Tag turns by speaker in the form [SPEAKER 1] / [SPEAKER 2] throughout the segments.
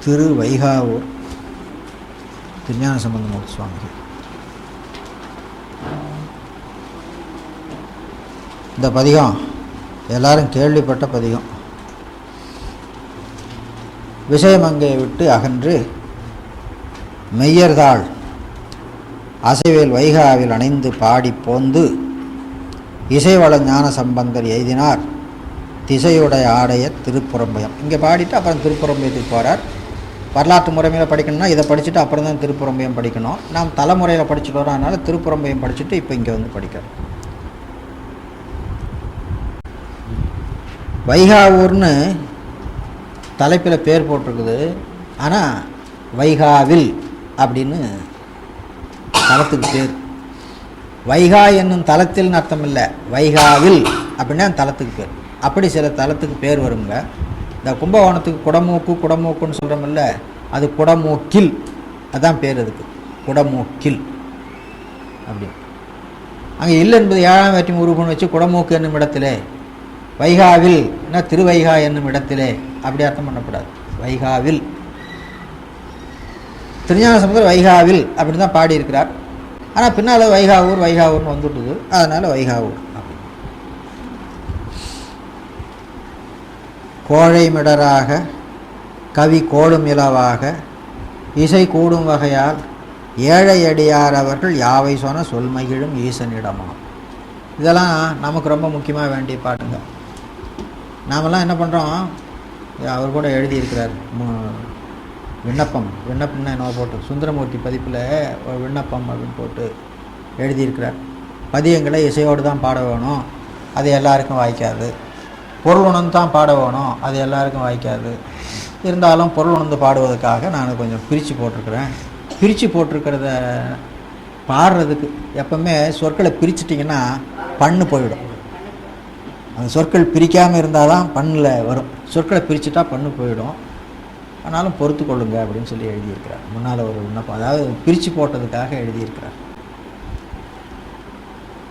[SPEAKER 1] திரு வைகாவூர் திருஞான சம்பந்தமூர்த்தி சுவாமிகள். இந்த பதிகம் எல்லாரும் கேள்விப்பட்ட பதிகம். விஷயமங்கையை விட்டு அகன்று மெய்யர்தாள் அசைவேல் வைகாவில் அணைந்து பாடி போந்து இசைவள ஞான சம்பந்தர் எய்தினார் திசையுடைய ஆடைய திருப்புறம்பயம். இங்கே பாடிட்டு அப்புறம் திருப்புறம்பயத்துக்கு போகிறார். வரலாற்று முறைமையில் படிக்கணும்னா இதை படிச்சுட்டு அப்புறம் தான் திருப்புறம்பயம் படிக்கணும். நாம் தலைமுறையில் படிச்சுட்டு வரோம், அதனால் திருப்புறம்பயம் படிச்சுட்டு இப்போ இங்கே வந்து படிக்கிறோம். வைகாவூர்னு தலைப்பில் பேர் போட்டிருக்குது. ஆனால் வைகாவில் அப்படின்னு தலத்துக்கு பேர். வைகா என்னும் தலத்தில் அர்த்தம் இல்லை, வைகாவில் அப்படின்னா தலத்துக்கு பேர். அப்படி சில தலத்துக்கு பேர் வருங்க. இந்த கும்பகோணத்துக்கு குடமூக்குன்னு சொல்கிறோமில்ல, அது குடமூக்கில், அதுதான் பேர் அதுக்கு, குடமூக்கில் அப்படி. அங்கே இல்லை என்பது 7ஆம் வேற்றுமை உருவம் வச்சு குடமூக்கு என்னும் இடத்திலே, வைகாவில் என்ன திருவைகா என்னும் இடத்திலே அப்படி அர்த்தம் பண்ணக்கூடாது. வைகாவில் திருஞான சம்பந்தர் வைகாவில் அப்படின்னு தான் பாடியிருக்கிறார். ஆனால் பின்னால் வைகாவூர்னு வந்துட்டுது, அதனால் வைகாவூர். கோழைமிடராக கவி கோளும் இலவாக இசை கூடும் வகையால் ஏழை அடியார் அவர்கள் யாவை சொன்ன சொல்மகிழும் ஈசனிடமாம். இதெல்லாம் நமக்கு ரொம்ப முக்கியமாக வேண்டிய பாட்டுங்க. நாமெல்லாம் என்ன பண்ணுறோம், அவர் கூட எழுதியிருக்கிறார் விண்ணப்பம்னா என்ன போட்டு சுந்தரமூர்த்தி பதிப்பில் ஒரு விண்ணப்பம் அப்படின்னு போட்டு எழுதியிருக்கிறார். பதியங்களை இசையோடு தான் பாட வேணும், அது எல்லாருக்கும் வாய்க்காது. பொருள் உணர்ந்து தான் பாட வேணும், அது எல்லாருக்கும் வாய்க்காது. இருந்தாலும் பொருள் உணர்ந்து பாடுவதற்காக நான் கொஞ்சம் பிரித்து போட்டிருக்கிறேன். பிரித்து போட்டிருக்கிறத பாடுறதுக்கு எப்பவுமே சொற்களை பிரிச்சுட்டிங்கன்னா பண்ணு போயிடும். அந்த சொற்கள் பிரிக்காமல் இருந்தால் தான் பண்ணில் வரும். சொற்களை பிரிச்சுட்டா பண்ணு போயிடும். ஆனாலும் பொறுத்து கொள்ளுங்க அப்படின்னு சொல்லி எழுதியிருக்கிறார். முன்னால் ஒரு விண்ணப்பம், அதாவது பிரித்து போட்டதுக்காக எழுதியிருக்கிறார்.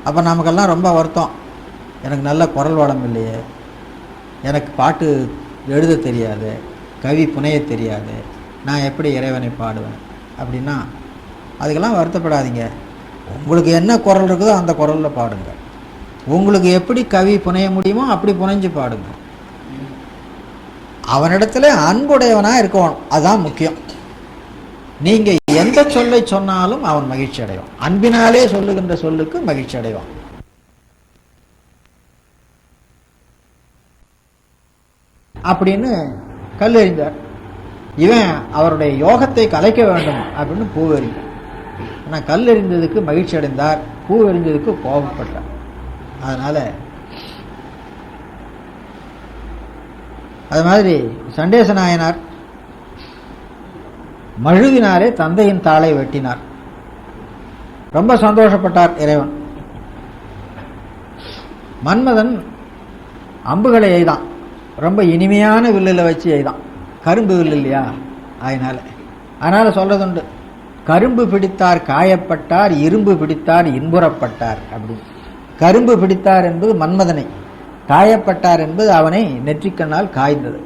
[SPEAKER 1] அப்போ நமக்கெல்லாம் ரொம்ப வருத்தம், எனக்கு நல்ல குரல் வளம் இல்லையே, எனக்கு பாட்டு எழுத தெரியாது, கவி புனைய தெரியாது, நான் எப்படி இறைவனை பாடுவேன் அப்படின்னா அதுக்கெல்லாம் வருத்தப்படாதீங்க. உங்களுக்கு என்ன குரல் இருக்குதோ அந்த குரலில் பாடுங்க. உங்களுக்கு எப்படி கவி புனைய முடியுமோ அப்படி புனைஞ்சு பாடுங்க. அவனிடத்துல அன்புடையவனாக இருக்கணும், அதுதான் முக்கியம். நீங்கள் எந்த சொல்லை சொன்னாலும் அவன் மகிழ்ச்சி அடைவான். அன்பினாலே சொல்லுகின்ற சொல்லுக்கு மகிழ்ச்சி அடைவான். அப்படின்னு கல்லெறிந்தார். இவன் அவருடைய யோகத்தை கலைக்க வேண்டும் அப்படின்னு பூவெறிந்தார். ஆனால் கல்லெறிந்ததுக்கு மகிழ்ச்சி அடைந்தார், பூவெறிந்ததுக்கு கோபப்பட்டார். அதனால அது மாதிரி சண்டேச நாயனார் மழுவினாரே தந்தையின் தாளை வெட்டினார். ரொம்ப சந்தோஷப்பட்டார் இறைவன். மன்மதன் அம்புகளை எய்தான், ரொம்ப இனிமையான வில்லில் வச்சு எய்தான். கரும்பு வில் இல்லையா, அதனால சொல்றதுண்டு, கரும்பு பிடித்தார் காயப்பட்டார், இரும்பு பிடித்தார் இன்புறப்பட்டார் அப்படின்னு. கரும்பு பிடித்தார் என்பது மன்மதனை, காயப்பட்டார் என்பது அவனை நெற்றிக்கண்ணால் காய்ந்தது.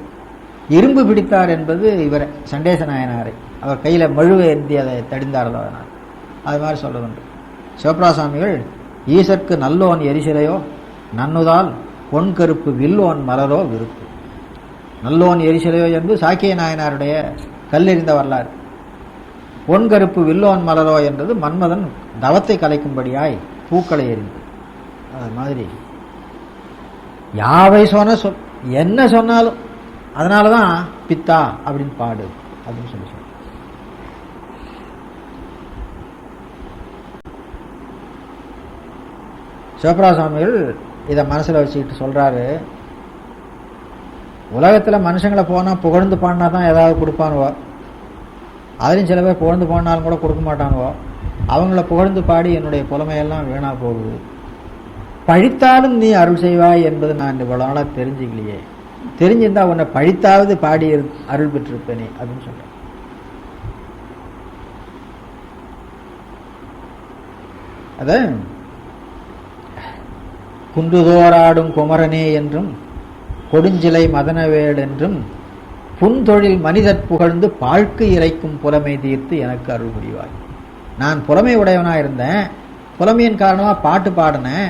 [SPEAKER 1] இரும்பு பிடித்தார் என்பது இவரை சண்டேச நாயனாரை, அவர் கையில் மழுவை ஏந்தி அதை தடிந்தாரதோ, அதனால் அது மாதிரி சொல்றதுண்டு. சிவபிராசாமிகள் ஈசற்கு நல்லோன் எரிசிலையோ நன்னுதால் பொன் கருப்பு வில்லோன் மலரோ விருப்பு. நல்லோன் எரிசிலையோ என்பது சாக்கிய நாயனாருடைய கல்லெறிந்த வரலாறு. பொன் கருப்பு வில்லோன் மலரோ என்றது மன்மதன் தவத்தை கலைக்கும்படியாய் பூக்களை எறிந்தது. அது மாதிரி யாவை சொன்ன சொல், என்ன சொன்னாலும் அதனால தான் பித்தா அப்படின்னு பாடு அப்படின்னு சொல்லி சொல்ல. சிவபிராசாமிகள் இதை மனசில் வச்சுக்கிட்டு சொல்கிறாரு, உலகத்தில் மனுஷங்களை போனால் புகழ்ந்து பாடினா தான் ஏதாவது கொடுப்பானுவோ, அதுலேயும் சில பேர் புகழ்ந்து பாடினாலும் கூட கொடுக்க மாட்டானுவோ. அவங்கள புகழ்ந்து பாடி என்னுடைய புலமையெல்லாம் வீணாக போகுது. பழித்தாலும் நீ அருள் செய்வாய் என்பது நான் இவ்வளோ நாளாக தெரிஞ்சுக்கலையே, தெரிஞ்சிருந்தா உன்னை பழித்தாவது பாடி அருள் பெற்றிருப்பேனே அப்படின்னு சொல்கிறேன். அத குன்றுதோராடும் குமரனே என்றும் கொடுஞ்சிலை மதனவேல் என்றும் புன்தொழில் மனிதர் புகழ்ந்து பாழ்க்கு இறைக்கும் புலமை தீர்த்து எனக்கு அருள் புரிவாய். நான் புலமை உடையவனாக இருந்தேன், புலமையின் காரணமாக பாட்டு பாடினேன்,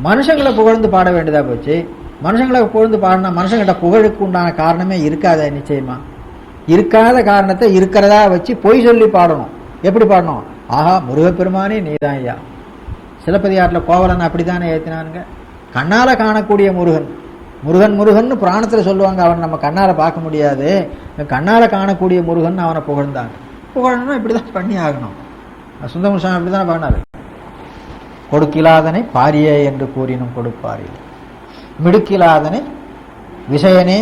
[SPEAKER 1] மனுஷங்களை புகழ்ந்து பாட வேண்டியதாக போச்சு. மனுஷங்களை புகழ்ந்து பாடினா மனுஷங்கிட்ட புகழுக்கு உண்டான காரணமே இருக்காத. நிச்சயமா இருக்காத காரணத்தை இருக்கிறதா வச்சு பொய் சொல்லி பாடணும். எப்படி பாடணும்? ஆஹா முருகப்பெருமானே நீதான் ஐயா. சிலப்பதிகாரத்தில் கோவலன் அப்படித்தானே ஏற்றினானுங்க. கண்ணால காணக்கூடிய முருகன், முருகன் முருகன் புராணத்தில் சொல்லுவாங்க. அவன் நம்ம கண்ணால பார்க்க முடியாது, கண்ணால காணக்கூடிய முருகன் அவனை புகழ்ந்தாங்க. புகழணும்னா இப்படிதான் பண்ணி ஆகணும். சுந்தரமூர்த்தி சாமி அப்படித்தானே பாடினாரு. கொடுக்கிலாதனை பாரியே என்று கூறினும் கொடுப்பாரி, மிடுக்கிலாதனை விஷயனே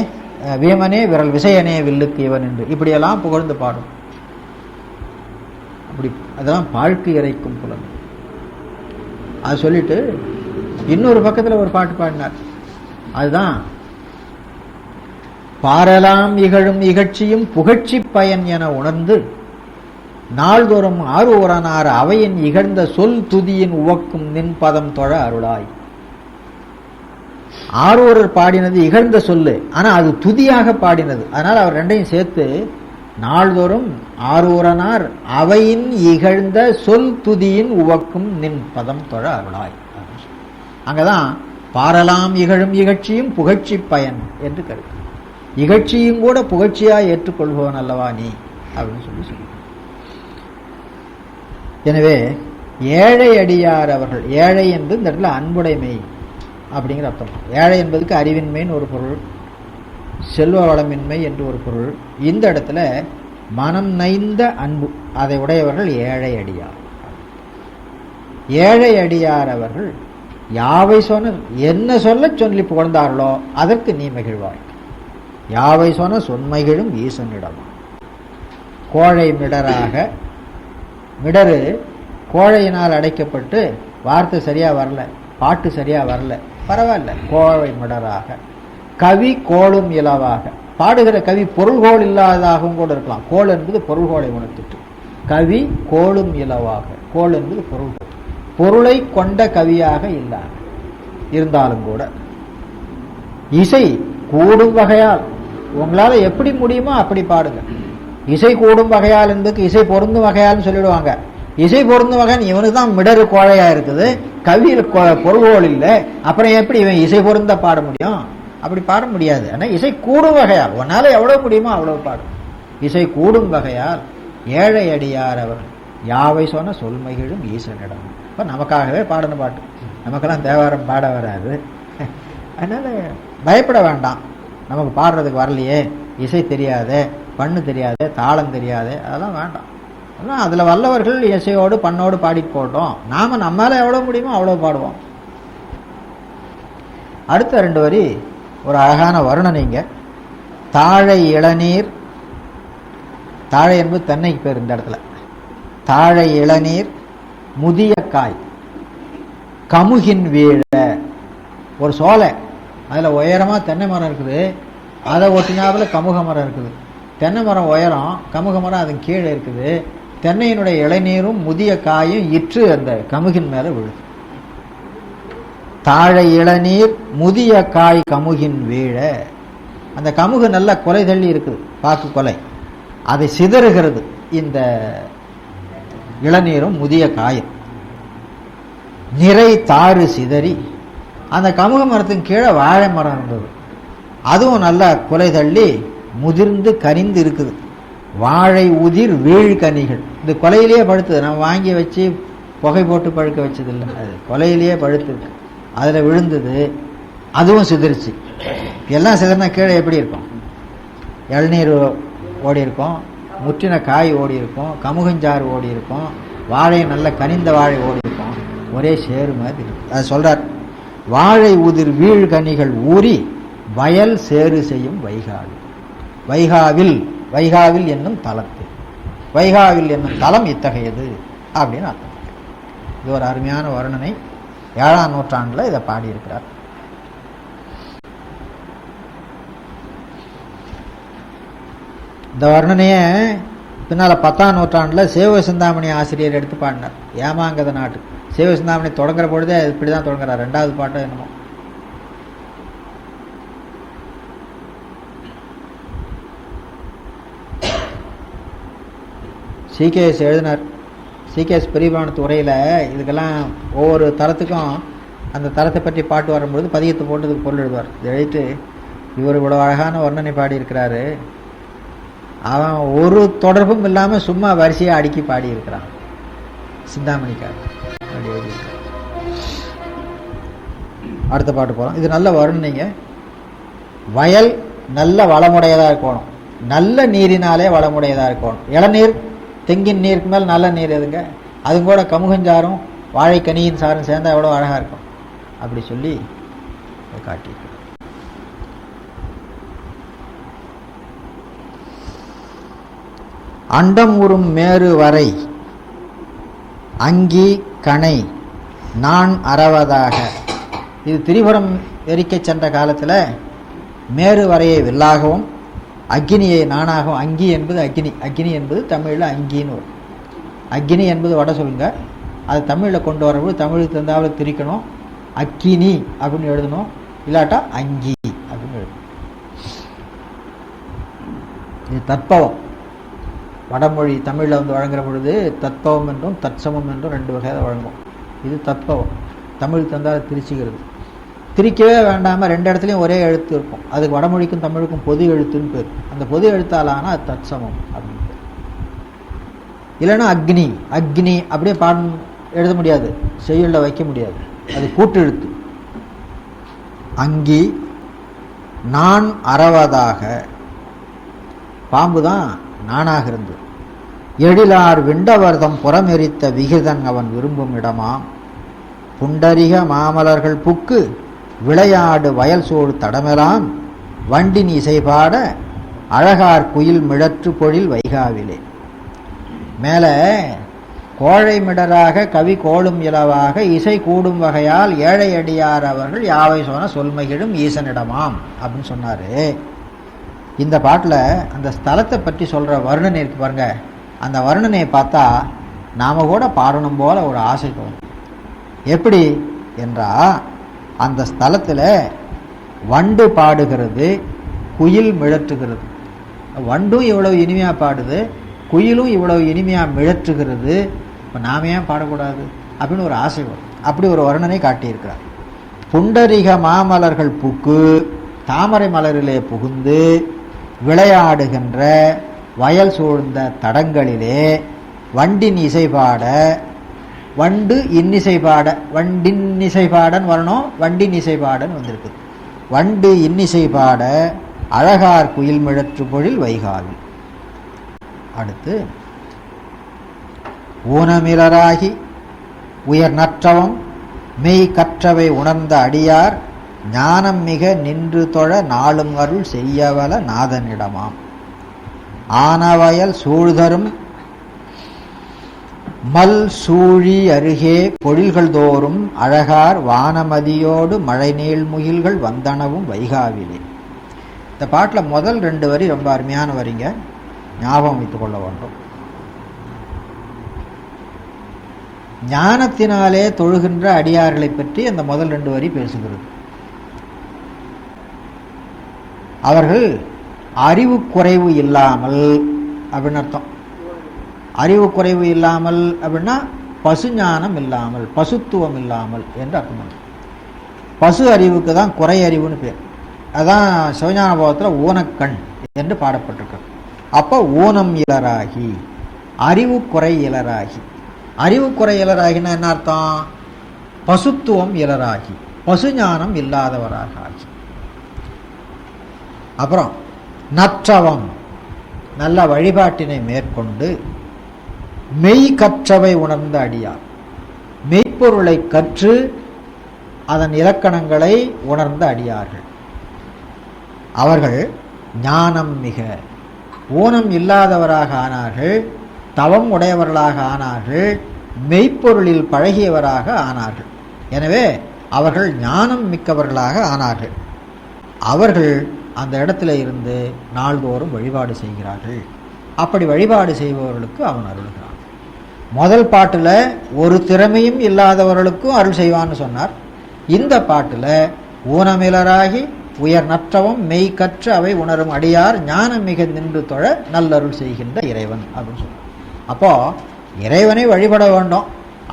[SPEAKER 1] வீமனே விரல் விஷயனே வில்லுக்கு இவன் என்று இப்படியெல்லாம் புகழ்ந்து பாடும். அப்படி அதெல்லாம் பாழ்க்கு இறைக்கும் புலமை. அது சொல்லிட்டு இன்னொரு பக்கத்தில் ஒரு பாட்டு பாடினார். அதுதான் பாரெல்லாம் இகழும் இகழ்ச்சியும் புகழ்ச்சி பயன் என உணர்ந்து நாள்தோறும் ஆரூரனார் அவையின் இகழ்ந்த சொல் துதியின் உவக்கும் நின் பதம் தொழ அருளாய். ஆரூரர் பாடினது இகழ்ந்த சொல்லு, ஆனா அது துதியாக பாடினது. அதனால அவர் ரெண்டையும் சேர்த்து நாள்தோறும் ஆரூரனார் அவையின் இகழ்ந்த சொல் துதியின் உவக்கும் நின் பதம் தொழ அருளாய். அங்கதான் பாரெல்லாம் இகழும் இகழ்ச்சியும் புகழ்ச்சி பயன் என்று கருத்து. இகழ்ச்சியும் கூட புகழ்ச்சியாய் ஏற்றுக்கொள்பவன் அல்லவா நீ அப்படின்னு சொல்லி. எனவே ஏழை அடியார் அவர்கள், ஏழை என்பது இந்த இடத்துல அன்புடைமை அப்படிங்கிற அர்த்தம். ஏழை என்பதுக்கு அறிவின்மைன்னு ஒரு பொருள், செல்வ வளமின்மை என்று ஒரு பொருள். இந்த இடத்துல மனம் நைந்த அன்பு அதை உடையவர்கள் ஏழை அடியார். ஏழை அடியார் அவர்கள் யாவை சொன்ன என்ன சொல்ல சொல்லி புகழ்ந்தார்களோ அதற்கு நீ மகிழ்வாய். யாவை சொன்ன சொன்மைகளும் ஈசனிடம். கோழை மிடராக, மிடரு கோழையினால் அடைக்கப்பட்டு வார்த்தை சரியா வரல, பாட்டு சரியா வரல, பரவாயில்ல, கோழை மிடராக. கவி கோளும் இலவாக, பாடுகிற கவி பொருள்கோள் இல்லாததாகவும் கூட இருக்கலாம். கோள் என்பது பொருள்கோளை உணர்த்திட்டு. கவி கோளும் இலவாக, கோள் என்பது பொருள்கோள், பொருளை கொண்ட கவியாக இல்லாத இருந்தாலும் கூட இசை கூடும் வகையால் உங்களால எப்படி முடியுமோ அப்படி பாடுங்க. இசை கூடும் வகையால் என்பதுக்கு இசை பொருந்தும் வகையால்னு சொல்லிடுவாங்க. இசை பொருந்தும் வகைன்னு இவனுக்கு தான் மிடரு கோழையா இருக்குது, கவியில் பொருள்கோள் இல்லை, அப்புறம் எப்படி இவன் இசை பொருந்த பாட முடியும்? அப்படி பாட முடியாது. ஆனால் இசை கூடும் வகையால் உன்னால எவ்வளவு முடியுமோ அவ்வளவு பாடும். இசை கூடும் வகையால் ஏழை அடியார் அவர் யாவை சொன்ன சொல்மைகளும் ஈசனிடம். இப்போ நமக்காகவே பாடின பாட்டு, நமக்கெல்லாம் தேவாரம் பாட வராது. அதனால பயப்பட வேண்டாம். நமக்கு பாடுறதுக்கு வரலையே, இசை தெரியாதே, பண்ணு தெரியாதே, தாளம் தெரியாதே, அதெல்லாம் வேண்டாம். அதெல்லாம் அதில் வல்லவர்கள் இசையோடு பண்ணோடு பாடிட்டு போட்டோம். நாம நம்மளால எவ்வளோ முடியுமோ அவ்வளோ பாடுவோம். அடுத்த 2 வரி ஒரு அழகான வருணனைங்க. தாழை இளநீர், தாழை என்பது தென்னைக்கு பேர் இந்த இடத்துல. தாழை இளநீர் முதிய காய் கமுகின் வீழ, ஒரு சோலை, அதில் உயரமாக தென்னை மரம் இருக்குது, அதை ஒட்டினாவில் கமுக மரம் இருக்குது. தென்னை மரம் உயரம், கமுக மரம் அதன் கீழே இருக்குது. தென்னையினுடைய இளநீரும் முதிய காயும் இற்று அந்த கமுகின் மேலே விழுது. தாழை இளநீர் முதிய காய் கமுகின் வீழ, அந்த கமுகு நல்ல கொலை தள்ளி இருக்குது, பாக்கு கொலை, அதை சிதறுகிறது இந்த இளநீரும் முதிய காயும். நிறை தாறு சிதறி, அந்த கமுக மரத்தின் கீழே வாழை மரம் இருந்தது, அதுவும் நல்ல கொலை தள்ளி முதிர்ந்து கனிந்து இருக்குது. வாழை உதிர் வீழ்கனிகள், இந்த கொலையிலேயே பழுத்தது, நம்ம வாங்கி வச்சு புகை போட்டு பழுக்க வச்சதில்லை, அது கொலையிலேயே பழுத்துருக்கு, அதில் விழுந்தது, அதுவும் சிதறிச்சு. எல்லாம் சிதறினா கீழே எப்படி இருக்கும்? இளநீர் ஓடி இருக்கும், முற்றின காய் ஓடி இருக்கும், கமுகஞ்சாறு ஓடி இருக்கும், வாழை நல்ல கனிந்த வாழை ஓடி இருக்கும், ஒரே சேரு மாதிரி இருக்கும். அது சொல்றார், வாழை உதிர் வீழ்கனிகள் ஊறி வயல் சேறு செய்யும் வைகாவில். வைகாவில், வைகாவில் என்னும் தலத்தில், வைகாவில் என்னும் தலம் இத்தகையது அப்படின்னு அர்த்தம். இது ஒரு அருமையான வர்ணனை. 7ஆம் நூற்றாண்டில் இதை பாடியிருக்கிறார். இந்த வர்ணனையை பின்னால் 10ஆம் நூற்றாண்டில் சேவ சிந்தாமணி ஆசிரியர் எடுத்து பாடினார். ஏமாங்கத நாட்டு சேவ சிந்தாமணி தொடங்குற பொழுதே இப்படி தான் தொடங்குறார். 2வது பாட்டை என்னமோ. சிகேஎஸ் எழுதினார். சிகேஎஸ் பெரியபாணத்து உரையில் இதுக்கெல்லாம் ஒவ்வொரு தரத்துக்கும் அந்த தரத்தை பற்றி பாட்டு வரும்பொழுது பதியத்தை போட்டதுக்கு பொருள் எழுதுவார். இதை எழுதிட்டு இவர் இவ்வளோ அழகான வர்ணனை பாடியிருக்கிறாரு, அவன் ஒரு தொடர்பும் இல்லாமல் சும்மா வரிசையாக அடுக்கி பாடியிருக்கிறான் சிந்தாமணிக்காக அப்படி எழுதியிருக்கிறான். அடுத்த பாட்டு போகிறோம். இது நல்ல வர்ணனைங்க. வயல் நல்ல வளமுடையதாக இருக்கணும், நல்ல நீரினாலே வளமுடையதாக இருக்கணும். இளநீர் தெங்கின் நீருக்கு மேல் நல்ல நீர் எதுங்க, அதுவும் கூட கமுகஞ்சாரும் வாழைக்கனியின் சாரும் சேர்ந்தா எவ்வளோ அழகாக இருக்கும் அப்படி சொல்லி காட்டியிருக்க. அண்டம் உறும் மேரு வரை அங்கி கணை நான் அறவதாக. இது திரிபுரம் எரிக்க சென்ற காலத்தில் மேரு வரையை வில்லாகவும் அக்னியை நானாகவும், அங்கி என்பது அக்னி, அக்னி என்பது தமிழில் அங்கின்னு வரும். அக்னி என்பது வட சொல்லுங்க, அது தமிழில் கொண்டு வரும்போது தமிழுக்கு தந்தாவில் திரிக்கணும், அக்கினி அப்படின்னு எழுதணும், இல்லாட்டா அங்கி அப்படின்னு எழுதணும். இது தற்பவம். வடமொழி தமிழில் வழங்குற பொழுது தத்பவம் என்றும் தற்சமம் என்றும் 2 வகையாக வழங்கும். இது தத்பவம், தமிழ் தந்தால் திரிச்சுக்கிறது. திரிக்கவே வேண்டாமல் 2 இடத்துலையும் ஒரே எழுத்து இருக்கும். அதுக்கு வடமொழிக்கும் தமிழுக்கும் பொது எழுத்துன்னு பேர். அந்த பொது எழுத்தாலானா அது தற்சமம் அப்படின்னு பேர். இல்லைன்னா அக்னி, அக்னி அப்படியே எழுத முடியாது, செய்யுள்ள வைக்க முடியாது, அது கூட்டு எழுத்து. அங்கி நான் அறவதாக, பாம்பு தான் நானாக இருந்து. எழிலார் விண்டவர்தம் புறமெரித்த விகிதன் அவன் விரும்பும் இடமாம். புண்டரிக மாமலர்கள் புக்கு விளையாடு வயல் சோடு தடமெலாம் வண்டின் இசைபாட அழகார் குயில் மிடற்று பொழில் வைகாவிலே. மேலே கோழை மிடராக கவி கோளும் இலவாக இசை கூடும் வகையால் ஏழை அடியார் அவர்கள் யாவை சொன்ன சொல்மகிழும் ஈசனிடமாம் அப்படின்னு சொன்னார். இந்த பாட்டில் அந்த ஸ்தலத்தை பற்றி சொல்கிற வர்ணனை இருக்கு பாருங்க. அந்த வர்ணனையை பார்த்தா நாம் கூட பாடணும் போல ஒரு ஆசை தோணும். எப்படி என்றால், அந்த ஸ்தலத்தில் வண்டு பாடுகிறது, குயில் மிழற்றுகிறது. வண்டும் இவ்வளவு இனிமையாக பாடுது, குயிலும் இவ்வளவு இனிமையாக மிழற்றுகிறது, இப்போ நாம் ஏன் பாடக்கூடாது அப்படின்னு ஒரு ஆசை வரும். அப்படி ஒரு வர்ணனை காட்டியிருக்கிறார். புண்டரிக மாமலர்கள் பூக்கு தாமரை மலரிலே புகுந்து விளையாடுகின்ற வயல் சூழ்ந்த தடங்களிலே வண்டின் இசைபாட, வண்டு இன்னிசைபாட, வண்டின் இசைபாடன் வரணும், வண்டின் இசைபாடன் வந்திருக்குது. வண்டு இன்னிசைபாட அழகார் குயில் மிழற்று பொழில் வைகாவில். அடுத்து ஊனமிலராகி உயர் நற்றவம் மெய் கற்றவை உணர்ந்த அடியார் ஞானம் மிக நின்று தொழ நாளும் அருள் செய்யவல நாதனிடமாம். ஆனவயல் சூழ்தரும் மல் சூழி அருகே பொழில்கள் தோறும் அழகார் வானமதியோடு மழை நீள்முகில்கள் வந்தனவும் வைகாவிலே. இந்த பாட்டில் முதல் 2 வரி ரொம்ப அருமையான வரிங்க, ஞாபகம் வைத்துக் கொள்ள வேண்டும். ஞானத்தினாலே தொழுகின்ற அடியார்களை பற்றி அந்த முதல் 2 வரி பேசுகிறது. அவர்கள் அறிவு குறைவு இல்லாமல் அப்படின்னு அர்த்தம். அறிவு குறைவு இல்லாமல் அப்படின்னா பசுஞானம் இல்லாமல், பசுத்துவம் இல்லாமல் என்று அர்த்தம். பசு அறிவுக்கு தான் குறை அறிவுன்னு பேர். அதான் சிவஞான போகத்தில் ஊனக்கண் என்று பாடப்பட்டிருக்கு. அப்போ ஊனம் இலராகி, அறிவு குறை இலராகி. அறிவு குறை இலராகினா என்ன அர்த்தம்? பசுத்துவம் இலராகி, பசுஞானம் இல்லாதவராக ஆகி. அப்புறம் நற்றவம், நல்ல வழிபாட்டினை மேற்கொண்டு மெய் கற்றவை உணர்ந்த அடியார், மெய்ப்பொருளை கற்று அதன் இலக்கணங்களை உணர்ந்த அடியார்கள். அவர்கள் ஞானம் மிக, ஊனம் இல்லாதவராக ஆனார்கள், தவம் உடையவர்களாக ஆனார்கள், மெய்ப்பொருளில் பழகியவராக ஆனார்கள். எனவே அவர்கள் ஞானம் மிக்கவர்களாக ஆனார்கள். அவர்கள் அந்த இடத்துல இருந்து நாள்தோறும் வழிபாடு செய்கிறார்கள். அப்படி வழிபாடு செய்பவர்களுக்கு அவன் அருள்கிறான். முதல் பாட்டில் ஒரு திறமையும் இல்லாதவர்களுக்கும் அருள் செய்வான்னு சொன்னார். இந்த பாட்டில் ஊனமிலராகி உயர் நற்றவம் மெய் கற்று அவை உணரும் அடியார் ஞானம் மிக நின்று தொழ நல்லருள் செய்கின்ற இறைவன் அப்படின்னு சொன்னார். அப்போது இறைவனை வழிபட வேண்டும்.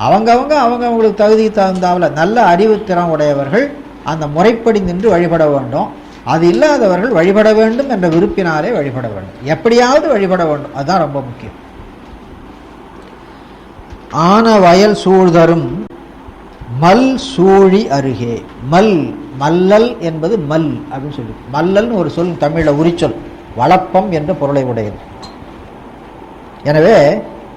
[SPEAKER 1] அவங்கவுங்களுக்கு தகுதி தகுந்தாவில் நல்ல அறிவுத்திறம் உடையவர்கள் அந்த முறைப்படி நின்று வழிபட வேண்டும். அது இல்லாதவர்கள் வழிபட வேண்டும் என்ற விருப்பினாலே வழிபட வேண்டும். எப்படியாவது வழிபட வேண்டும், அதுதான் ரொம்ப முக்கியம். ஆன வயல் சூழ்தரும் மல் சூழி அருகே. மல்லல் என்பது மல் அப்படின்னு சொல்லி, மல்லல்னு ஒரு சொல் தமிழில் உரிச்சொல், வளப்பம் என்ற பொருளை உடையது. எனவே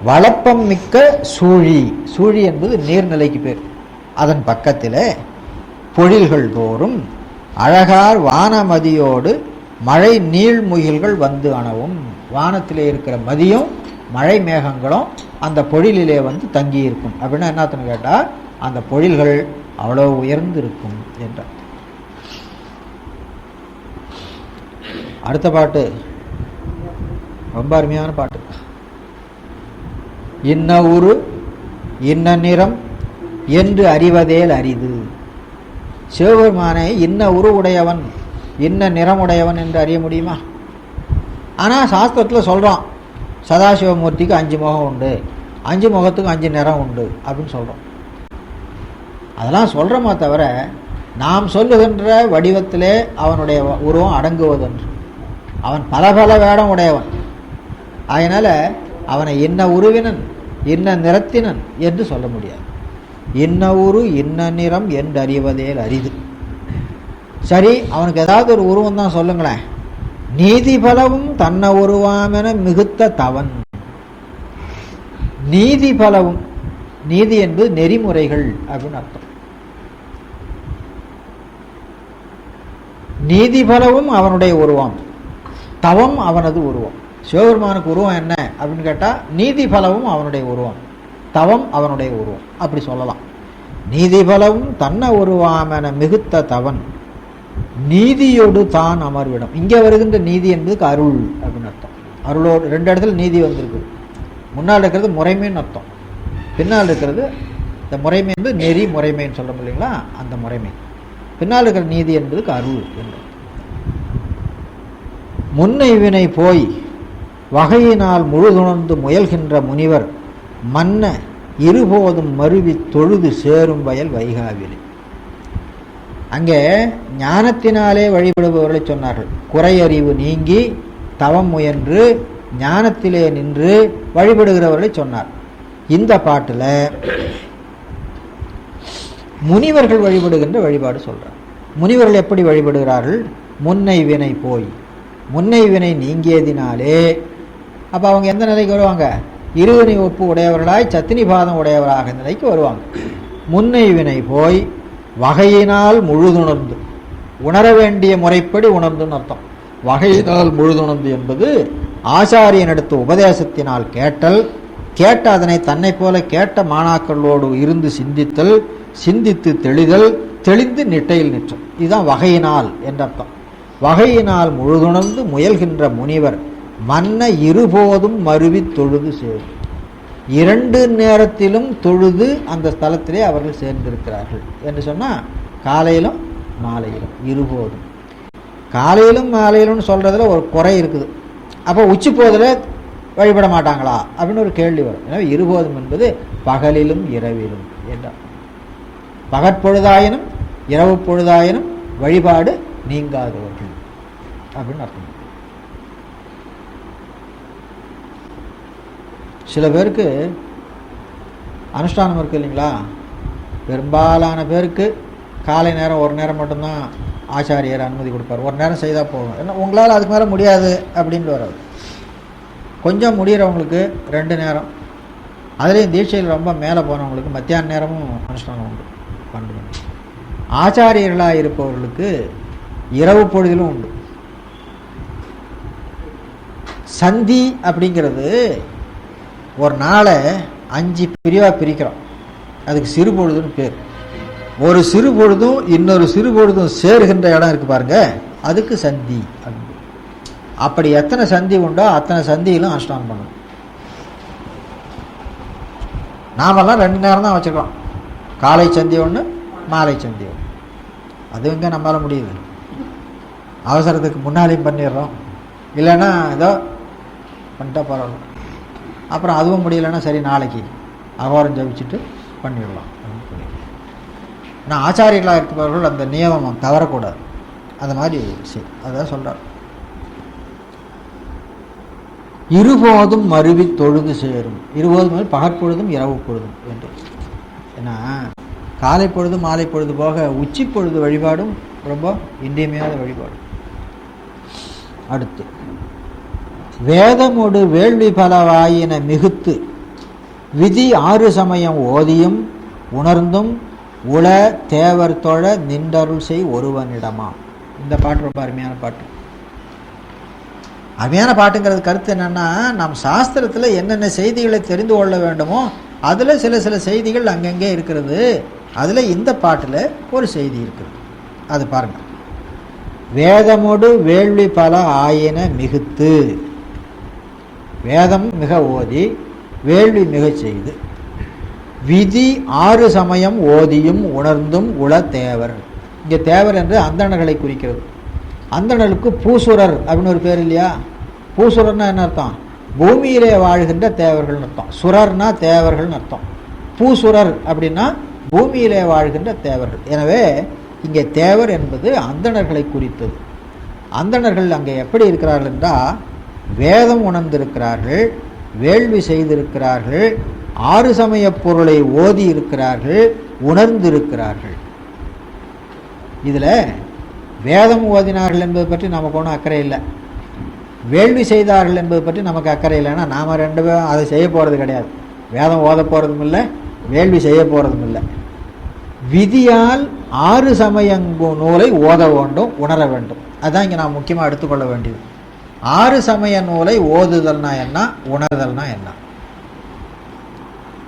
[SPEAKER 1] வளப்பம் மிக்க சூழி என்பது நீர்நிலைக்கு பேர். அதன் பக்கத்தில் பொழில்கள் தோறும் அழகார் வானமதியோடு மழை நீள்முகில்கள் வந்து அணவும். வானத்திலே இருக்கிற மதியும் மழை மேகங்களும் அந்த பொழிலிலே வந்து தங்கி இருக்கும். அப்படின்னா என்னத்துன்னு கேட்டால் அந்த பொழில்கள் அவ்வளோ உயர்ந்து இருக்கும் என்றார். அடுத்த பாட்டு ரொம்ப அருமையான பாட்டு. இன்ன உரு இன்ன நிறம் என்று அறிவதேல் அரிது. சிவபெருமானை இன்ன உரு உடையவன் இன்ன நிறமுடையவன் என்று அறிய முடியுமா? ஆனால் சாஸ்திரத்தில் சொல்கிறோம், சதாசிவமூர்த்திக்கு 5 முகம் உண்டு, 5 முகத்துக்கு 5 நிறம் உண்டு அப்படின்னு சொல்கிறோம். அதெல்லாம் சொல்கிறோமா தவிர நாம் சொல்லுகின்ற வடிவத்திலே அவனுடைய உருவம் அடங்குவதென்று. அவன் பல பல வேடம் உடையவன். அதனால் அவனை இன்ன உருவினன் இன்ன நிறத்தினன் என்று சொல்ல முடியாது. இன்ன உரு இன்ன நிறம் என்று அறிவதேல் அரிது. சரி, அவனுக்கு ஏதாவது ஒரு உருவம் தான் சொல்லுங்களேன். நீதி பலவும் தன்ன உருவாமென மிகுத்த தவன். நீதி பலவும், நீதி என்பது நெறிமுறைகள் அப்படின்னு அர்த்தம். நீதி பலவும் அவனுடைய உருவம், தவம் அவனது உருவம். சிவபெருமானுக்கு உருவம் என்ன அப்படின்னு கேட்டால் நீதி பலவும் அவனுடைய உருவம், தவம் அவனுடைய உருவம், அப்படி சொல்லலாம். நீதி பலவும் தன்ன உருவாமென மிகுத்த தவன் நீதியோடு தான் அமர்விடம். இங்கே வருகின்ற நீதி என்பதுக்கு அருள் அப்படின்னு அர்த்தம். அருளோடு 2 இடத்துல நீதி வந்திருக்கு. முன்னால் இருக்கிறது முறைமைன்னு அர்த்தம், பின்னால் இருக்கிறது இந்த முறைமை என்பது நெறி முறைமைன்னு சொல்ல இல்லைங்களா, அந்த முறைமை. பின்னால் இருக்கிற நீதி என்பதுக்கு அருள் என்று. முன்னை வினை போய் வகையினால் முழுதுணர்ந்து முயல்கின்ற முனிவர் மன்ன இருபோதும் மருவி தொழுது சேரும் வயல் வைகாவிலே. அங்கே ஞானத்தினாலே வழிபடுபவர்களை சொன்னார்கள். குறையறிவு நீங்கி தவம் முயன்று ஞானத்திலே நின்று வழிபடுகிறவர்களை சொன்னார். இந்த பாட்டில் முனிவர்கள் வழிபடுகின்ற வழிபாடு சொல்றார். முனிவர்கள் எப்படி வழிபடுகிறார்கள்? முன்னை வினை போய், முன்னை வினை நீங்கியதினாலே. அப்போ அவங்க எந்த நிலைக்கு வருவாங்க? இருவினை ஒப்பு உடையவர்களாய் சத்தினி பாதம் உடையவராக நிலைக்கு வருவாங்க. முன்னை வினை போய் வகையினால் முழுதுணர்ந்து, உணர வேண்டிய முறைப்படி உணர்ந்துன்னு அர்த்தம். வகையினால் முழுதுணர்ந்து என்பது ஆசாரியனடுத்த உபதேசத்தினால் கேட்டல், கேட்ட அதனை தன்னை போல கேட்ட மாணாக்களோடு இருந்து சிந்தித்தல், சிந்தித்து தெளிதல், தெளிந்து நிட்டையில் நிற்றம். இதுதான் வகையினால் என்ற அர்த்தம். வகையினால் முழுதுணர்ந்து முயல்கின்ற முனிவர் மன்ன இருபோதும் மருவி தொழுது சேரும். 2 நேரத்திலும் தொழுது அந்த ஸ்தலத்திலே அவர்கள் சேர்ந்திருக்கிறார்கள் என்று சொன்னால் காலையிலும் மாலையிலும் இருபோதும். காலையிலும் மாலையிலும் சொல்கிறதுல ஒரு குறை இருக்குது. அப்போ உச்சி போதில் வழிபட மாட்டாங்களா அப்படின்னு ஒரு கேள்வி வரும். எனவே இருபோதும் என்பது பகலிலும் இரவிலும் என்றார். பகற்பொழுதாயினும் இரவு பொழுதாயினும் வழிபாடு நீங்காதவர்கள் அப்படின்னு அர்த்தம். சில பேருக்கு அனுஷ்டானம் இருக்குது இல்லைங்களா, பெரும்பாலான பேருக்கு காலை நேரம் ஒரு நேரம் மட்டும்தான் ஆச்சாரியர் அனுமதி கொடுப்பார். ஒரு நேரம் செய்தால் போகும், ஏன்னா உங்களால் அதுக்கு மேலே முடியாது அப்படின்னு வராது. கொஞ்சம் முடிகிறவங்களுக்கு 2 நேரம், அதுலேயும் தீட்சையில் ரொம்ப மேலே போனவங்களுக்கு மத்தியான நேரமும் அனுஷ்டானம் உண்டு, 12 மணி. ஆச்சாரியர்களாக இருப்பவர்களுக்கு இரவு பொழுதிலும் உண்டு. சந்தி அப்படிங்கிறது ஒரு நாளை 5 பிரிவாக பிரிக்கிறோம். அதுக்கு சிறு பொழுதுன்னு பேர். ஒரு சிறு பொழுதும் இன்னொரு சிறு பொழுதும் சேருகின்ற இடம் இருக்குது பாருங்க, அதுக்கு சந்தி அப்படின்னு. அப்படி எத்தனை சந்தி உண்டோ அத்தனை சந்தியிலும் அனுஷ்டானம் பண்ணணும். நாமெல்லாம் 2 நேரம் தான் வச்சுருக்கோம். காலை சந்தி ஒன்று, மாலை சந்தி ஒன்று. அது எங்கே நம்மளால முடியுது? அவசரத்துக்கு முன்னாலேயும் பண்ணிடுறோம், இல்லைன்னா ஏதோ பண்ணிட்டா பரவாயில்ல. அப்புறம் அதுவும் முடியலைன்னா சரி நாளைக்கு அகோரம் ஜபிச்சுட்டு பண்ணிடலாம். ஆனால் ஆச்சாரியர்களாக இருக்கிறவர்கள் அந்த நியமம் தவறக்கூடாது. அந்த மாதிரி சரி அதான் சொல்கிறார். இருபோதும் மருவி தொழுது சேரும். இருபோதும் பகற்பொழுதும் இரவு பொழுதும் என்று. ஏன்னா காலை பொழுது மாலை பொழுது போக உச்சி பொழுது வழிபாடும் ரொம்ப இன்றியமையாத வழிபாடு. அடுத்து வேதமோடு வேள்வி பலவாயின மிகுத்து விதி 6 சமயம் ஓதியும் உணர்ந்தும் உள தேவர் தொழ நின்றருள் செய் ஒருவனிடமா. இந்த பாட்டு ரொம்ப அருமையான பாட்டு. அருமையான பாட்டுங்கிறது கருத்து என்னன்னா, நம் சாஸ்திரத்தில் என்னென்ன செய்திகளை தெரிந்து கொள்ள வேண்டுமோ அதில் சில செய்திகள் அங்கங்கே இருக்கிறது. அதில் இந்த பாட்டில் ஒரு செய்தி இருக்குது, அது பாருங்க. வேதமோடு வேள்வி பல ஆயின மிகுத்து, வேதம் மிக ஓதி வேள்வி மிக செய்து விதி 6 சமயம் ஓதியும் உணர்ந்தும் உள தேவர். இங்கே தேவர் என்று அந்தணர்களை குறிக்கிறது. அந்தணர்களுக்கு பூசுரர் அப்படின்னு ஒரு பேர் இல்லையா? பூசுரர்னா என்ன அர்த்தம்? பூமியிலே வாழ்கின்ற தேவர்கள் அர்த்தம். சுரர்னா தேவர்கள் அர்த்தம். பூசுரர் அப்படின்னா பூமியிலே வாழ்கின்ற தேவர்கள். எனவே இங்கே தேவர் என்பது அந்தணர்களை குறித்தது. அந்தணர்கள் அங்கே எப்படி இருக்கிறார்கள் என்றால், வேதம் உணர்ந்திருக்கிறார்கள், வேள்வி செய்திருக்கிறார்கள், 6 சமய பொருளை ஓதி இருக்கிறார்கள், உணர்ந்திருக்கிறார்கள். இதில் வேதம் ஓதினார்கள் என்பது பற்றி நமக்கு ஒன்றும் அக்கறை இல்லை, வேள்வி செய்தார்கள் என்பது பற்றி நமக்கு அக்கறை இல்லை. ஏன்னா நாம் 2 பேரும் அதை செய்ய போகிறது கிடையாது. வேதம் ஓத போகிறதும் இல்லை, வேள்வி செய்ய போகிறதும் இல்லை. விதியால் 6 சமய நூலை ஓத வேண்டும், உணர வேண்டும். அதுதான் இங்கே நாம் முக்கியமாக எடுத்துக்கொள்ள வேண்டியது. 6 சமய நூலை ஓதுதல்னா என்ன, உணர்தல்னா என்ன?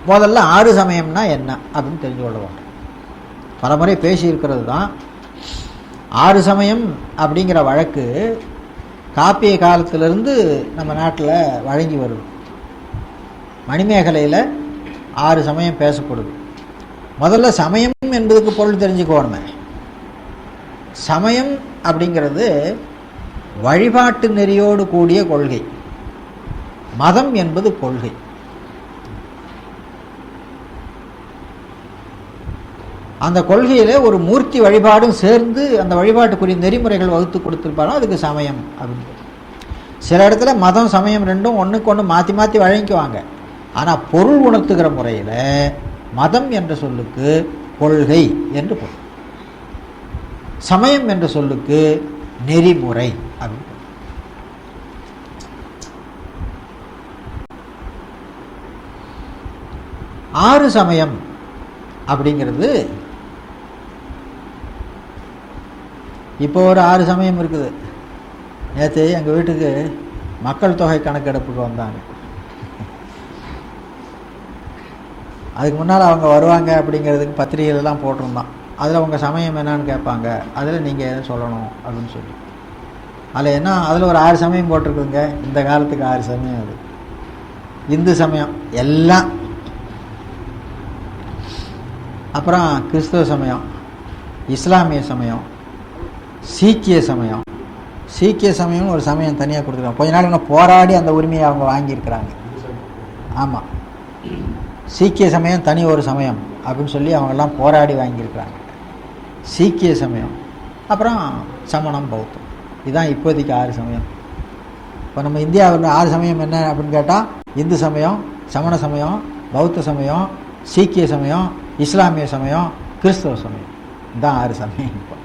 [SPEAKER 1] முதல்ல 6 சமயம்னா என்ன அப்படின்னு தெரிஞ்சு கொள்ள வேண்டும். பலமுறை பேசியிருக்கிறது தான். 6 சமயம் அப்படிங்கிற வழக்கு காப்பிய காலத்திலிருந்து நம்ம நாட்டில் வழங்கி வருது. மணிமேகலையில் 6 சமயம் பேசப்படுது. முதல்ல சமயம் என்பதுக்கு பொருள் தெரிஞ்சுக்கோணுமே. சமயம் அப்படிங்கிறது வழிபாட்டு நெறியோடு கூடிய கொள்கை. மதம் என்பது கொள்கை. அந்த கொள்கையில் ஒரு மூர்த்தி வழிபாடும் சேர்ந்து அந்த வழிபாட்டுக்குரிய நெறிமுறைகள் வகுத்து கொடுத்துருப்பாலும் அதுக்கு சமயம் அப்படின்னு. சில இடத்துல மதம் சமயம் ரெண்டும் ஒன்றுக்கு ஒன்று மாற்றி மாற்றி வழங்கிக்குவாங்க. ஆனால் பொருள் உணர்த்துகிற முறையில் மதம் என்ற சொல்லுக்கு கொள்கை என்று பொருள், சமயம் என்ற சொல்லுக்கு நெறிமுறை அப்படின்னு. 6 சமயம் அப்படிங்கிறது இப்போ ஒரு 6 சமயம் இருக்குது. நேற்று எங்கள் வீட்டுக்கு மக்கள் தொகை கணக்கெடுப்புக்கு வந்தாங்க. அதுக்கு முன்னால் அவங்க வருவாங்க அப்படிங்கிறதுக்கு பத்திரிகைகளெல்லாம் போட்டிருந்தான். அதில் உங்கள் சமயம் என்னான்னு கேட்பாங்க, அதில் நீங்கள் எதை சொல்லணும் அப்படின்னு சொல்லி. அதில் என்ன, அதில் ஒரு 6 சமயம் போட்டிருக்குதுங்க. இந்த காலத்துக்கு 6 சமயம். அது இந்து சமயம் எல்லாம், அப்புறம் கிறிஸ்தவ சமயம், இஸ்லாமிய சமயம், சீக்கிய சமயம். சீக்கிய சமயம் ஒரு சமயம் தனியாக கொடுத்துருக்காங்க. கொஞ்ச நாள் இன்னும் போராடி அந்த உரிமையை அவங்க வாங்கியிருக்கிறாங்க. ஆமாம், சீக்கிய சமயம் தனி ஒரு சமயம் அப்படின்னு சொல்லி அவங்கெல்லாம் போராடி வாங்கியிருக்கிறாங்க. சீக்கிய சமயம், அப்புறம் சமணம், பௌத்தம். இதுதான் இப்போதைக்கு 6 சமயம். இப்போ நம்ம இந்தியாவில் 6 சமயம் என்ன அப்படின்னு கேட்டால், இந்து சமயம், சமண சமயம், பௌத்த சமயம், சீக்கிய சமயம், இஸ்லாமிய சமயம், கிறிஸ்தவ சமயம். இதுதான் 6 சமயம். இப்போ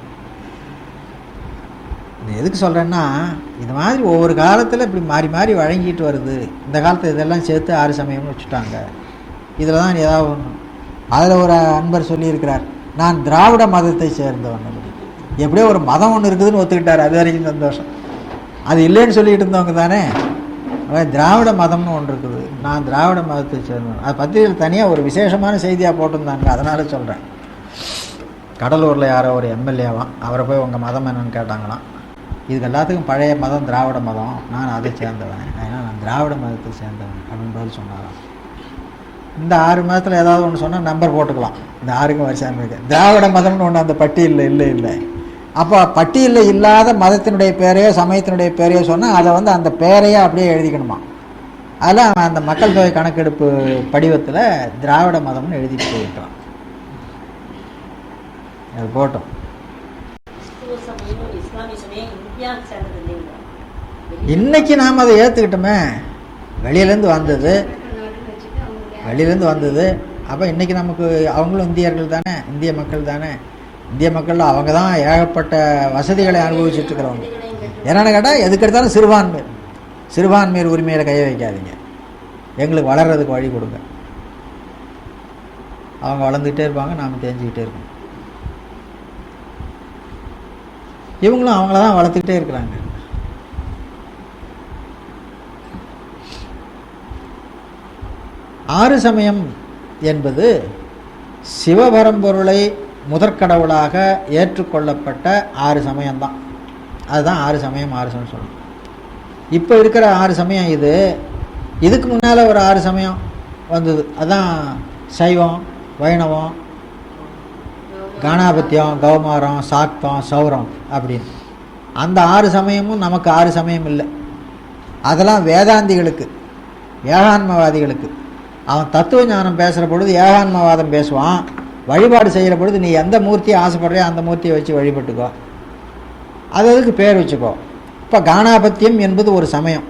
[SPEAKER 1] இது எதுக்கு சொல்கிறேன்னா, இது மாதிரி ஒவ்வொரு காலத்தில் இப்படி மாறி மாறி வழங்கிட்டு வருது. இந்த காலத்தில் இதெல்லாம் சேர்த்து 6 சமயம்னு வச்சுட்டாங்க. இதில் தான் ஏதாவது ஒன்று. அதில் ஒரு அன்பர் சொல்லியிருக்கிறார், நான் திராவிட மதத்தை சேர்ந்தவன். எப்படியோ ஒரு மதம் ஒன்று இருக்குதுன்னு ஒத்துக்கிட்டார். அது வரைக்கும் சந்தோஷம். அது இல்லைன்னு சொல்லிட்டு இருந்தவங்க தானே. திராவிட மதம்னு ஒன்று இருக்குது, நான் திராவிட மதத்தை சேர்ந்தவன். அது பத்திரிகையில் தனியாக ஒரு விசேஷமான செய்தியாக போட்டிருந்தாங்க. அதனால் சொல்கிறேன். கடலூரில் யாரோ ஒரு எம்எல்ஏவான், அவரை போய் உங்கள் மதம் என்னன்னு கேட்டாங்களாம். இதுக்கு எல்லாத்துக்கும் பழைய மதம் திராவிட மதம், நான் அதை சேர்ந்தவன், ஏன்னா நான் திராவிட மதத்தை சேர்ந்தவன் அப்படின்னு பதில் சொன்னாராம். இந்த 6 மதத்தில் ஏதாவது ஒன்று சொன்னால் நம்பர் போட்டுக்கலாம். இந்த 6க்கும் வருஷம் இருக்கு. திராவிட மதம்னு ஒன்று அந்த பட்டியலில் இல்லை. அப்போ பட்டியலில் இல்லாத மதத்தினுடைய பேரையோ சமயத்தினுடைய பேரையோ சொன்னால் அதை அந்த பேரையே அப்படியே எழுதிக்கணுமா. அதில் அவன் அந்த மக்கள் தொகை கணக்கெடுப்பு படிவத்தில் திராவிட மதம்னு எழுதிட்டு போயிட்டான். அது போட்டோம். இன்னைக்கு நாம் அதை ஏற்றுக்கிட்டோமே, வெளியிலேருந்து வந்தது. அப்போ இன்றைக்கி நமக்கு அவங்களும் இந்தியர்கள் தானே, இந்திய மக்கள் தானே. இந்திய மக்கள் அவங்க தான் ஏகப்பட்ட வசதிகளை அனுபவிச்சுட்ருக்கிறவங்க. என்னென்னு கேட்டால் எதுக்கு எடுத்தாலும் சிறுபான்மையர் உரிமையில் கைய வைக்காதீங்க, எங்களுக்கு வளர்கிறதுக்கு வழி கொடுங்க. அவங்க வளர்ந்துக்கிட்டே இருப்பாங்க, நாம் தெரிஞ்சுக்கிட்டே இருக்கோம். இவங்களும் அவங்கள தான் வளர்த்துக்கிட்டே இருக்கிறாங்க. ஆறு சமயம் என்பது சிவபரம்பொருளை முதற்கடவுளாக ஏற்றுக்கொள்ளப்பட்ட 6 சமயம்தான். அதுதான் 6 சமயம் சொல்லணும். இப்போ இருக்கிற 6 சமயம் இதுக்கு முன்னால் ஒரு 6 சமயம் வந்தது. அதுதான் சைவம், வைணவம், கணாபத்தியம், கௌமாரம், சாக்தம், சௌரம் அப்படின்னு. அந்த 6 சமயமும் நமக்கு 6 சமயம் இல்லை. அதெல்லாம் வேதாந்திகளுக்கு, ஏகான்மவாதிகளுக்கு. அவன் தத்துவ ஞானம் பேசுகிற பொழுது ஏகான்மவாதம் பேசுவான். வழிபாடு செய்கிற பொழுது நீ எந்த மூர்த்தியை ஆசைப்படுறியோ அந்த மூர்த்தியை வச்சு வழிபட்டுக்கோ, அதுக்கு பேர் வச்சுக்கோ. இப்போ கணாபத்தியம் என்பது ஒரு சமயம்,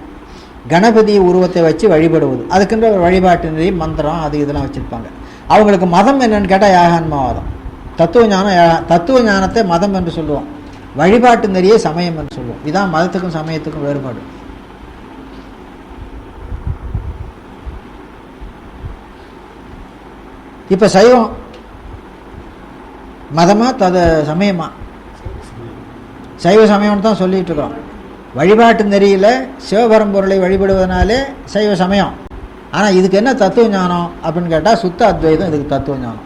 [SPEAKER 1] கணபதி உருவத்தை வச்சு வழிபடுவது. அதுக்குன்ற ஒரு வழிபாட்டு நெறி, மந்திரம், அது இதெல்லாம் வச்சுருப்பாங்க. அவங்களுக்கு மதம் என்னன்னு கேட்டால் ஏகான்மவாதம். தத்துவ ஞானத்தை மதம் என்று சொல்லுவோம், வழிபாட்டு நெறியை சமயம் என்று சொல்லுவோம். இதுதான் மதத்துக்கும் சமயத்துக்கும் வேறுபாடு. இப்போ சைவம் மதமா சமயமா? சைவ சமயம்னு தான் சொல்லிட்டு இருக்கோம். வழிபாட்டு நெறியில் சிவபரம்பொருளை வழிபடுவதனாலே சைவ சமயம். ஆனால் இதுக்கு என்ன தத்துவ ஞானம் அப்படின்னு கேட்டால் சுத்த அத்வைதம் இதுக்கு தத்துவ ஞானம்.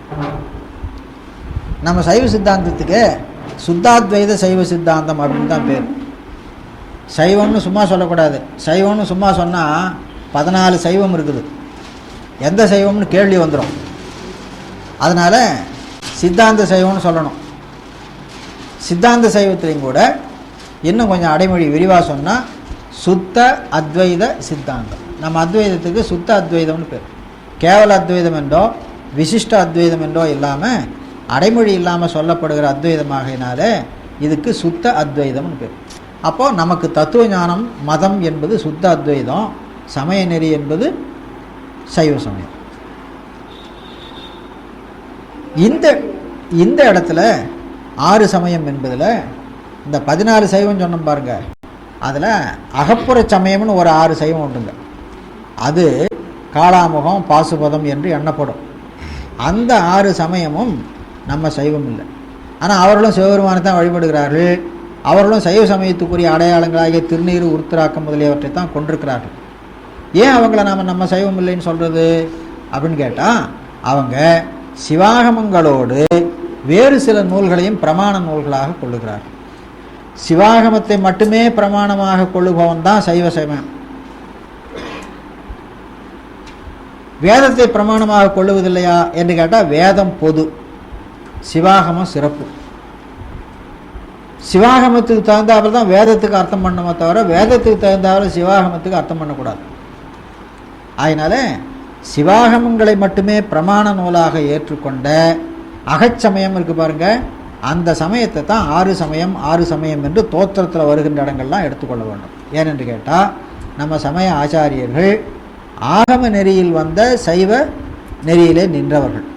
[SPEAKER 1] நம்ம சைவ சித்தாந்தத்துக்கு சுத்தாத்வைத சைவ சித்தாந்தம் அப்படின்னு தான் பேர். சைவம்னு சும்மா சொல்லக்கூடாது. சைவம்னு சும்மா சொன்னால் 14 சைவம் இருக்குது, எந்த சைவம்னு கேள்வி வந்துடும். அதனால் சித்தாந்த சைவம்னு சொல்லணும். சித்தாந்த சைவத்திலையும் கூட இன்னும் கொஞ்சம் அடைமொழி விரிவாக சொன்னால் சுத்த அத்வைத சித்தாந்தம். நம்ம அத்வைதத்துக்கு சுத்த அத்வைதம்னு பேர். கேவல அத்வைதம் என்றோ விசிஷ்ட அத்வைதம் என்றோ இல்லாமல் அடைமொழி இல்லாமல் சொல்லப்படுகிற அத்வைதமாகினால இதுக்கு சுத்த அத்வைதம்னு பேர். அப்போது நமக்கு தத்துவ ஞானம் மதம் என்பது சுத்த அத்வைதம், சமய நெறி என்பது சைவ சமயம். இந்த இடத்துல 6 சமயம் என்பதில் இந்த 14 சைவம் சொன்னோம் பாருங்க, அதில் அகப்புற சமயம்னு ஒரு 6 சைவம் உண்டுங்க. அது காளாமுகம், பாசுபதம் என்று எண்ணப்படும். அந்த 6 சமயமும் நம்ம சைவம் இல்லை. ஆனால் அவர்களும் சிவபெருமானை தான் வழிபடுகிறார்கள். அவர்களும் சைவ சமயத்துக்குரிய அடையாளங்களாகிய திருநீறு, உருத்திராக்கம் முதலியவற்றை தான் கொண்டிருக்கிறார்கள். ஏன் அவங்கள நம்ம சைவம் இல்லைன்னு சொல்கிறது அப்படின்னு கேட்டால், அவங்க சிவாகமங்களோடு வேறு சில நூல்களையும் பிரமாண நூல்களாக கொள்ளுகிறார்கள். சிவாகமத்தை மட்டுமே பிரமாணமாக கொள்ளுபவன் தான் சைவ சமயம். வேதத்தை பிரமாணமாக கொள்ளுவதில்லையா என்று கேட்டால், வேதம் பொது, சிவாகமம் சிறப்பு. சிவாகமத்துக்கு தகுந்தாப்புல தான் வேதத்துக்கு அர்த்தம் பண்ணணுமே தவிர வேதத்துக்கு தகுந்தாப்புல சிவாகமத்துக்கு அர்த்தம் பண்ணக்கூடாது. அதனால சிவாகமங்களை மட்டுமே பிரமாண நூலாக ஏற்றுக்கொண்ட அகச்சமயம் இருக்கு பாருங்க, அந்த சமயத்தை தான் 6 சமயம் என்று தோற்றத்தில் வருகின்ற இடங்கள்லாம் எடுத்துக்கொள்ள வேண்டும். ஏனென்று கேட்டால், நம்ம சமய ஆச்சாரியர்கள் ஆகம நெறியில் வந்த சைவ நெறியிலே நின்றவர்கள்,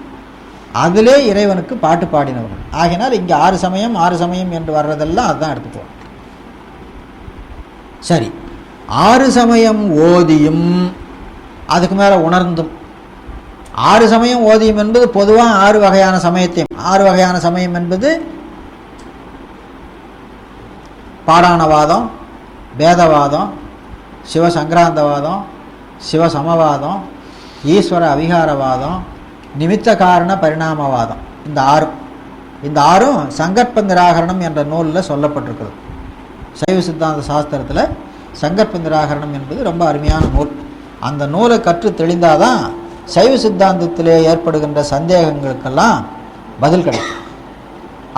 [SPEAKER 1] அதிலே இறைவனுக்கு பாட்டு பாடினவர்கள். ஆகினால் இங்கே 6 சமயம் என்று வர்றதெல்லாம் அதுதான் எடுத்துக்குவோம். சரி, 6 சமயம் ஓதியும் அதுக்கு மேலே உணர்ந்தும், 6 சமயம் ஓதியம் என்பது பொதுவாக 6 வகையான சமயத்தையும், 6 வகையான சமயம் என்பது பாடாணவாதம், பேதவாதம், சிவசங்கிராந்தவாதம், சிவசமவாதம், ஈஸ்வர அவிகாரவாதம், நிமித்த காரண பரிணாமவாதம். இந்த ஆறும் சங்கற்ப நிராகரணம் என்ற நூலில் சொல்லப்பட்டிருக்கிறது. சைவ சித்தாந்த சாஸ்திரத்தில் சங்கற்ப நிராகரணம் என்பது ரொம்ப அருமையான நூல். அந்த நூலை கற்று தெளிந்தாதான் சைவ சித்தாந்தத்திலே ஏற்படுகின்ற சந்தேகங்களுக்கெல்லாம் பதில் கிடைக்கும்.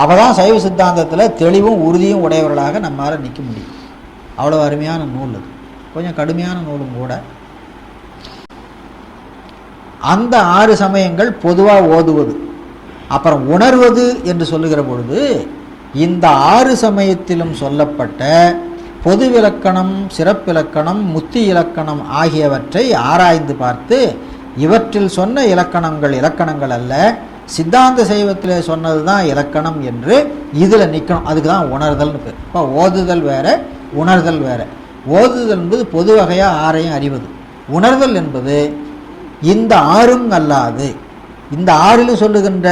[SPEAKER 1] அப்போ தான் சைவ சித்தாந்தத்தில் தெளிவும் உறுதியும் உடையவர்களாக நம்மளால் நிற்க முடியும். அவ்வளோ அருமையான நூல் அது. கொஞ்சம் கடுமையான நூலும் கூட. அந்த 6 சமயங்கள் பொதுவாக ஓதுவது. அப்புறம் உணர்வது என்று சொல்லுகிற பொழுது இந்த 6 சமயத்திலும் சொல்லப்பட்ட பொது இலக்கணம், சிறப்பிலக்கணம், முத்தி இலக்கணம் ஆகியவற்றை ஆராய்ந்து பார்த்து இவற்றில் சொன்ன இலக்கணங்கள் அல்ல, சித்தாந்த சைவத்தில் சொன்னது தான் இலக்கணம் என்று இதில் நிற்கணும். அதுக்கு தான் உணர்தல்னு பேர். இப்போ ஓதுதல் வேற, உணர்தல் வேற. ஓதுதல் என்பது பொது வகையாக 6ஐயும் அறிவது. உணர்தல் என்பது இந்த 6ம் அல்லாது, இந்த 6லும் சொல்லுகின்ற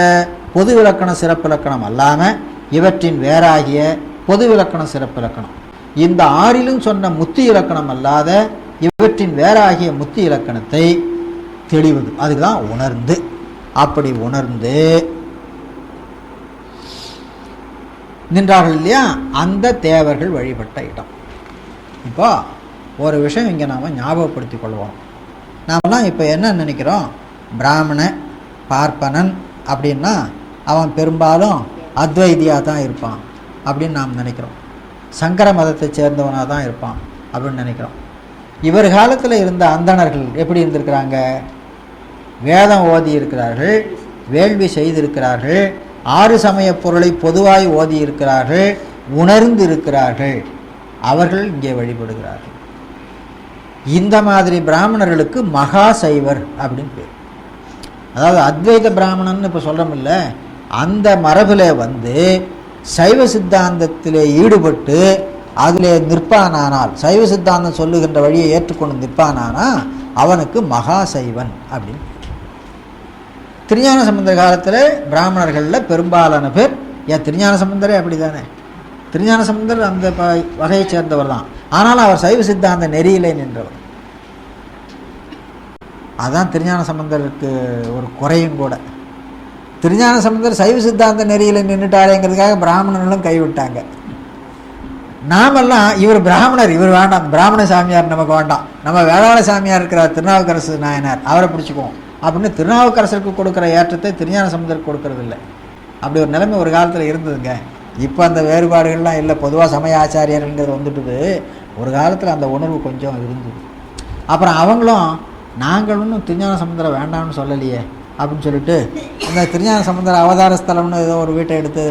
[SPEAKER 1] பொது இலக்கணம் சிறப்பிலக்கணம் அல்லாமல் இவற்றின் வேறாகிய பொது இலக்கணம் சிறப்பிலக்கணம், இந்த 6லும் சொன்ன முத்தி இலக்கணம் அல்லாத இவற்றின் வேறாகிய முத்தி இலக்கணத்தை தெளிவது. அதுக்கு தான் உணர்ந்து. அப்படி உணர்ந்து நின்றார்கள் இல்லையா, அந்த தேவர்கள் வழிபட்ட இடம். இப்போ ஒரு விஷயம் இங்கே நாம் ஞாபகப்படுத்தி கொள்வோம். நாமெல்லாம் இப்போ என்ன நினைக்கிறோம், பிராமண பார்ப்பனன் அப்படின்னா அவன் பெரும்பாலும் அத்வைதியாக தான் இருப்பான் அப்படின்னு நாம் நினைக்கிறோம். சங்கர மதத்தை சேர்ந்தவனாக தான் இருப்பான் அப்படின்னு நினைக்கிறோம். இவர் காலத்தில் இருந்த அந்தணர்கள் எப்படி இருந்திருக்கிறாங்க? வேதம் ஓதி இருக்கிறார்கள், வேள்வி செய்திருக்கிறார்கள், 6 சமய பொருளை பொதுவாய் ஓதி இருக்கிறார்கள், உணர்ந்து இருக்கிறார்கள். அவர்கள் இங்கே வழிபடுகிறார்கள். இந்த மாதிரி பிராமணர்களுக்கு மகா சைவர் அப்படின்னு பேர். அதாவது அத்வைத பிராமணன் இப்போ சொல்கிறோமில்ல, அந்த மரபில் வந்து சைவ சித்தாந்தத்திலே ஈடுபட்டு அதிலே நிற்பானானால், சைவ சித்தாந்தம் சொல்லுகின்ற வழியை ஏற்றுக்கொண்டு நிற்பானானா அவனுக்கு மகா சைவன் அப்படின்னு. திருஞான சம்பந்தர் காலத்தில் பிராமணர்களில் பெரும்பாலான பேர், ஏன் திருஞான சம்பந்தரே அப்படி தானே, திருஞான சம்பந்தர் அந்த வகையை சேர்ந்தவர் தான். ஆனால் அவர் சைவ சித்தாந்த நெறியிலே நின்றவர். அதுதான் திருஞான சம்பந்தருக்கு ஒரு குறையும் கூட. திருஞான சம்பந்தர் சைவ சித்தாந்த நெறியில் நின்றுட்டாரேங்கிறதுக்காக பிராமணர்களும் கைவிட்டாங்க. நாமெல்லாம் இவர் பிராமணர், இவர் வேண்டாம், பிராமண சாமியார் நமக்கு வேண்டாம், நம்ம வேளாள சாமியார் இருக்கிறார் திருநாவுக்கரசு நாயனார், அவரை பிடிச்சிக்குவோம் அப்படின்னு திருநாவுக்கரசருக்கு கொடுக்குற ஏற்றத்தை திருஞான சம்பந்தருக்கு கொடுக்கறது இல்லை. அப்படி ஒரு நிலைமை ஒரு காலத்தில் இருந்ததுங்க. இப்போ அந்த வேறுபாடுகள்லாம் இல்லை, பொதுவாக சமய ஆச்சாரியர்கள்ங்கிறது வந்துட்டுது. ஒரு காலத்தில் அந்த உணர்வு கொஞ்சம் இருந்தது. அப்புறம் அவங்களும் நாங்கள் ஒன்றும் திருஞான சம்பந்தரை வேண்டாம்னு சொல்லலையே அப்படின்னு சொல்லிட்டு அந்த திருஞான சம்பந்தர் அவதார ஸ்தலம்னு ஏதோ ஒரு வீட்டை எடுத்து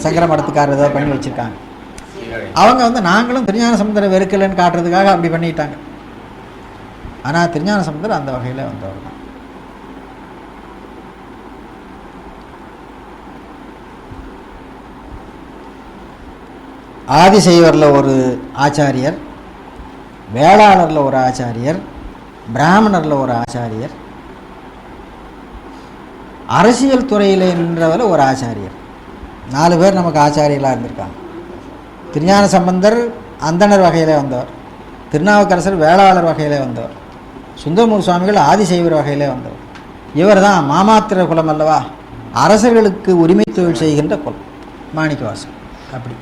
[SPEAKER 1] சங்கர மடத்துக்காரர் ஏதோ பண்ணி வச்சுருக்காங்க. அவங்க வந்து நாங்களும் திருஞான சம்பந்தரை வெறுக்கலைன்னு காட்டுறதுக்காக அப்படி பண்ணிட்டாங்க. ஆனால் திருஞான சம்பந்தர் அந்த வகையில் வந்தவர் தான். ஆதிசைவரில் ஒரு ஆச்சாரியர், வேளாளரில் ஒரு ஆச்சாரியர், பிராமணரில் ஒரு ஆச்சாரியர், அரசியல் துறையில் நின்றவரில் ஒரு ஆச்சாரியர். 4 பேர் நமக்கு ஆச்சாரியர்களாக இருந்திருக்காங்க. திருஞான சம்பந்தர் அந்தணர் வகையில் வந்தவர், திருநாவுக்கரசர் வேளாளர் வகையில் வந்தவர், சுந்தரமூர்த்தி சுவாமிகள் ஆதிசைவர் வகையில் வந்தவர். இவர் தான் மாமாத்திர குலம் அல்லவா, அரசர்களுக்கு உரிமை தொழில் செய்கின்ற குலம் மாணிக்கவாசகர். அப்படி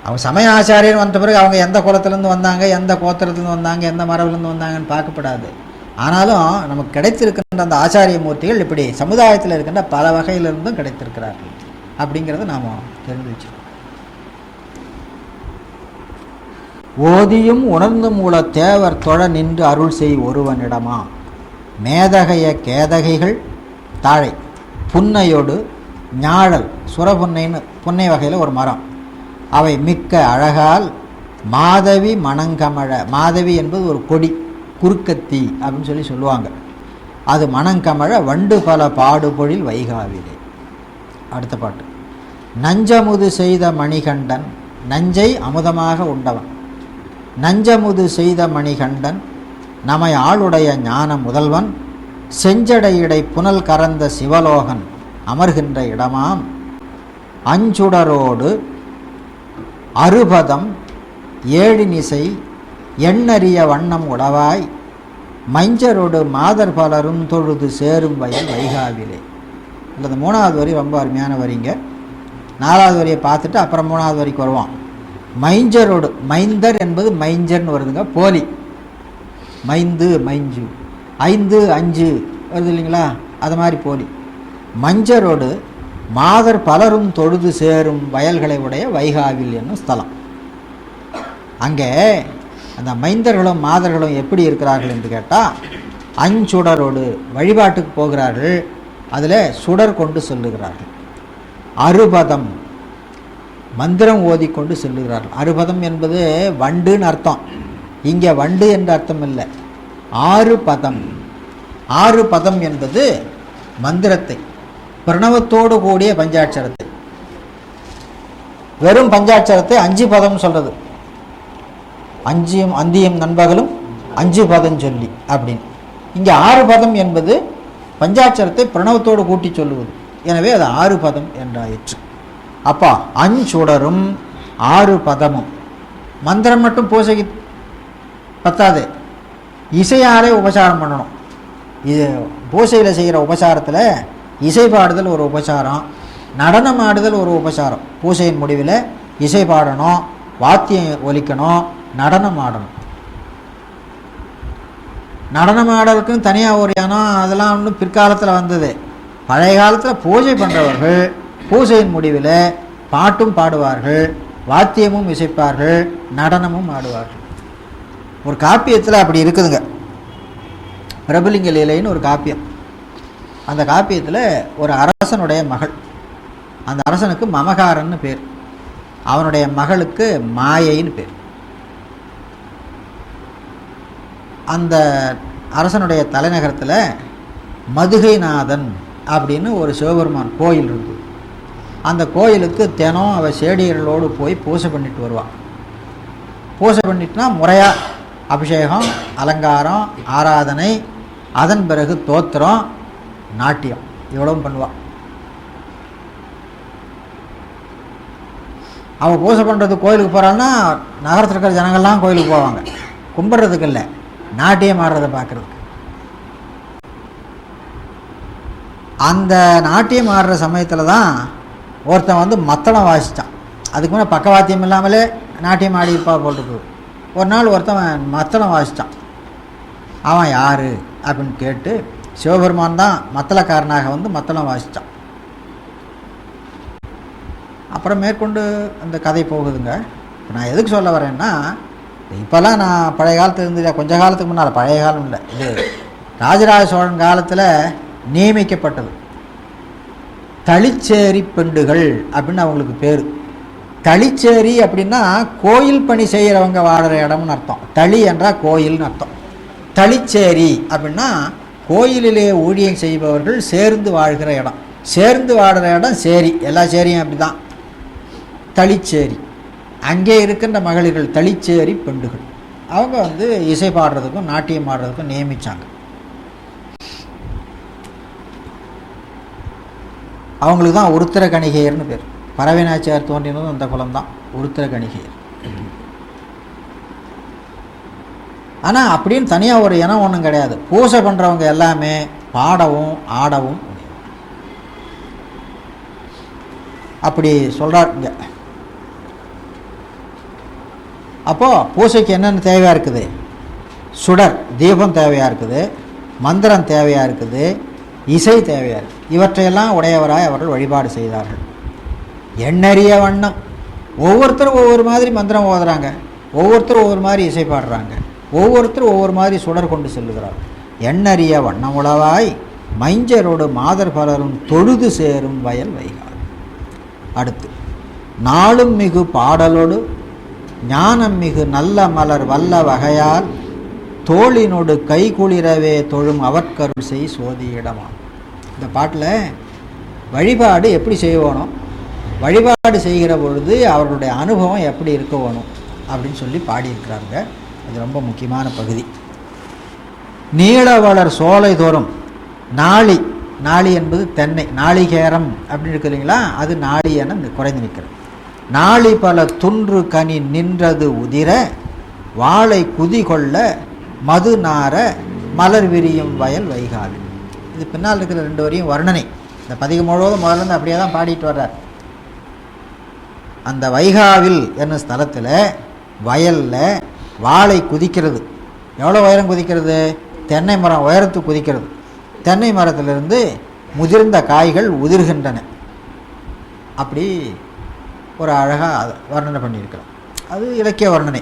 [SPEAKER 1] அவங்க சமய ஆச்சாரியர் வந்த பிறகு அவங்க எந்த குலத்திலேருந்து வந்தாங்க, எந்த கோத்திரத்துலேருந்து வந்தாங்க, எந்த மரபுலேருந்து வந்தாங்கன்னு பார்க்கப்படாது. ஆனாலும் நமக்கு கிடைத்திருக்கின்ற அந்த ஆச்சாரிய மூர்த்திகள் இப்படி சமுதாயத்தில் இருக்கின்ற பல வகையிலிருந்தும் கிடைத்திருக்கிறார்கள் அப்படிங்கிறத நாம் தெரிந்து வச்சுக்கணும். ஓதியும் உணர்ந்து மூல தேவர் தொழ நின்று அருள் செய் ஒருவனிடமா மேதகைய கேதகைகள் தாழை புன்னையோடு ஞாழல் சுரபுன்னைன்னு புன்னை வகையில் ஒரு மரம், அவை மிக்க அழகால் மாதவி மணங்கமழ, மாதவி என்பது ஒரு கொடி, குறுக்கத்தி அப்படின்னு சொல்லி சொல்லுவாங்க. அது மணங்கமழ வண்டு பல பாடுபொழில் வைகாவிலே. அடுத்த பாட்டு. நஞ்சமுது செய்த மணிகண்டன், நஞ்சை அமுதமாக உண்டவன், நஞ்சமுது செய்த மணிகண்டன் நமை ஆளுடைய ஞான முதல்வன், செஞ்சடையிடை புனல் கறந்த சிவலோகன் அமர்கின்ற இடமாம் அஞ்சுடரோடு அறுபதம் ஏழினிசை எண்ணறிய வண்ணம் உடவாய் மஞ்சரோடு மாதர் பலரும் தொழுது சேரும் வயல் வைகாவிலே. இல்லை, இந்த 3வது வரி ரொம்ப அருமையான வரிங்க. 4வது வரியை பார்த்துட்டு அப்புறம் 3வது வரிக்கு வருவோம். மைஞ்சரோடு, மைந்தர் என்பது மைஞ்சர்னு வருதுங்க, போலி. மைந்து மைஞ்சு, 5 5 வருது இல்லைங்களா, அது மாதிரி போலி. மஞ்சரோடு மாதர் பலரும் தொழுது சேரும் வயல்களை உடைய வைகாவில் என்னும் ஸ்தலம். அங்கே அந்த மைந்தர்களும் மாதர்களும் எப்படி இருக்கிறார்கள் என்று கேட்டால், அஞ்சுடரோடு வழிபாட்டுக்கு போகிறார்கள், அதில் சுடர் கொண்டு செல்லுகிறார்கள். அறுபதம் மந்திரம் ஓதிக்கொண்டு செல்லுகிறார்கள். அறுபதம் என்பது வண்டுன்னு அர்த்தம், இங்கே வண்டு என்ற அர்த்தம் இல்லை. 6 பதம். 6 பதம் என்பது மந்திரத்தை, பிரணவத்தோடு கூடிய பஞ்சாட்சரத்தை. வெறும் பஞ்சாட்சரத்தை 5 பதம் சொல்றது, அஞ்சியும் அந்தியும் நண்பகலும் 5 பதம் சொல்லி அப்படின்னு. இங்கே 6 பதம் என்பது பஞ்சாட்சரத்தை பிரணவத்தோடு கூட்டி சொல்லுவது. எனவே அது 6 பதம் என்றாயிற்று. அப்பா அஞ்சுடரும் 6 பதமும். மந்திரம் மட்டும் பூசைக்கு பத்தாது, இசையாலே உபசாரம் பண்ணணும். இது பூசையில் செய்கிற உபசாரத்தில் இசை பாடுதல் ஒரு உபசாரம், நடனம் ஆடுதல் ஒரு உபசாரம். பூசையின் முடிவில் இசை பாடணும், வாத்தியம் ஒலிக்கணும், நடனம் ஆடணும். நடனம் ஆடலுக்குன்னு தனியாக ஒரு இனம், அதெல்லாம் ஒன்றும் பிற்காலத்தில் வந்தது. பழைய காலத்தில் பூஜை பண்ணுறவர்கள் பூஜையின் முடிவில் பாட்டும் பாடுவார்கள், வாத்தியமும் இசைப்பார்கள், நடனமும் ஆடுவார்கள். ஒரு காப்பியத்தில் அப்படி இருக்குதுங்க. பிரபுலிங்க லீலைன்னு ஒரு காப்பியம். அந்த காப்பியத்தில் ஒரு அரசனுடைய மகள், அந்த அரசனுக்கு மமகாரன்னு பேர், அவனுடைய மகளுக்கு மாயைன்னு பேர். அந்த அரசனுடைய தலைநகரத்தில் மதுகைநாதன் அப்படின்னு ஒரு சிவபெருமான் கோயில் இருக்குது. அந்த கோயிலுக்கு தினம் அவள் சேடிகளோடு போய் பூஜை பண்ணிட்டு வருவாள். பூஜை பண்ணிட்டுனா முறையாக அபிஷேகம், அலங்காரம், ஆராதனை, அதன் பிறகு தோத்திரம், நாட்டியம் இவ்வளவும் பண்ணுவாள். அவள் பூஜை பண்ணுறது கோயிலுக்கு போகிறான்னா நகரத்தில் இருக்கிற ஜனங்கள்லாம் கோயிலுக்கு போவாங்க, கும்பிட்றதுக்கு இல்லை, நாட்டியம் ஆடுறதை பார்க்குறதுக்கு. அந்த நாட்டியம் ஆடுற சமயத்தில் தான் ஒருத்தன் வந்து மத்தளம் வாசித்தான். அதுக்கு முன்னே பக்கவாத்தியம் இல்லாமலே நாட்டியம் ஆடிப்பா போட்டுருக்கு. ஒரு நாள் ஒருத்தன் மத்தளம் வாசித்தான். அவன் யார் அப்படின்னு கேட்டு சிவபெருமான் தான் மத்தளக்காரனாக வந்து மத்தளம் வாசித்தான். அப்புறம் மேற்கொண்டு அந்த கதை போகுதுங்க. நான் எதுக்கு சொல்ல வரேன்னா, இப்போல்லாம் நான் பழைய காலத்தில் இருந்து கொஞ்ச காலத்துக்கு முன்னால், பழைய காலம் இல்லை, இது ராஜராஜ சோழன் காலத்தில் நியமிக்கப்பட்டது. தளிச்சேரி பெண்டுகள் அப்படின்னு அவங்களுக்கு பேர். தளிச்சேரி அப்படின்னா கோயில் பணி செய்கிறவங்க வாடுற இடம்னு அர்த்தம். தளி என்றால் கோயில்னு அர்த்தம். தளிச்சேரி அப்படின்னா கோயிலிலே ஊழியம் செய்பவர்கள் சேர்ந்து வாழ்கிற இடம். சேர்ந்து வாடுற இடம் சேரி, எல்லா சேரியும் அப்படி தான். தளிச்சேரி, அங்கே இருக்கின்ற மகளிர்கள் தளிச்சேரி பெண்டுகள். அவங்க வந்து இசை பாடுறதுக்கும் நாட்டியம் ஆடுறதுக்கும் நியமித்தாங்க. அவங்களுக்கு தான் உருத்திர கணிகையர்னு பேர். பரவினாச்சியார் தோன்றினதும் அந்த குலம்தான், உருத்திர கணிகையர். ஆனால் அப்படின்னு தனியாக ஒரு இனம் ஒன்றும் கிடையாது. பூஜை பண்ணுறவங்க எல்லாமே பாடவும் ஆடவும் முடியும். அப்படி சொல்கிறாருங்க. அப்போது பூஜைக்கு என்னென்ன தேவையாக இருக்குது? சுடர் தீபம் தேவையாக இருக்குது, மந்திரம் தேவையாக இருக்குது, இசை தேவையாக இருக்குது. இவற்றையெல்லாம் உடையவராய் அவர்கள் வழிபாடு செய்தார்கள். எண்ணறிய வண்ணம் ஒவ்வொருத்தரும் ஒவ்வொரு மாதிரி மந்திரம் ஓதுறாங்க, ஒவ்வொருத்தரும் ஒவ்வொரு மாதிரி இசை பாடுறாங்க, ஒவ்வொருத்தரும் ஒவ்வொரு மாதிரி சுடர் கொண்டு செல்லுகிறார். எண்ணறிய வண்ணம் உளவாய் மைஞ்சரோடு மாதர் பலரும் தொழுது சேரும் வயல் வைகார். அடுத்து நாளும் மிகு பாடலோடு ஞானம் மிகு நல்ல மலர் வல்ல வகையால் தோளினோடு கை குளிரவே தொழும் அவற்கருள் செய் சோதியிடமா. இந்த பாட்டில் வழிபாடு எப்படி செய்யணும், வழிபாடு செய்கிற பொழுது அவர்களுடைய அனுபவம் எப்படி இருக்க வேணும் அப்படின்னு சொல்லி பாடியிருக்கிறாங்க. அது ரொம்ப முக்கியமான பகுதி. நீளவளர் சோலை தோறும் நாளி, நாளி என்பது தென்னை, நாளிகேரம் அப்படின்னு இருக்கு இல்லைங்களா, அது நாளி என குறைந்து நிற்கிறது. நாளி பல துன்று கனி நின்றது உதிர வாழை குதி கொள்ள மது நார மலர் விரியும் வயல் வைகாது. இது பின்னால் இருக்கிற 2 வரையும் வர்ணனை. இந்த பதிகம் முழுவதும் முதல்ல அப்படியே தான் பாடிட்டு வர்றார். அந்த வைகாவில் என்னும் ஸ்தலத்தில் வயலில் வாழை குதிக்கிறது. எவ்வளோ உயரம் குதிக்கிறது? தென்னை மரம் உயரத்துக்கு குதிக்கிறது. தென்னை மரத்திலிருந்து முதிர்ந்த காய்கள் உதிர்கின்றன. அப்படி ஒரு அழகாக வர்ணனை பண்ணியிருக்கிறோம். அது இலக்கிய வர்ணனை.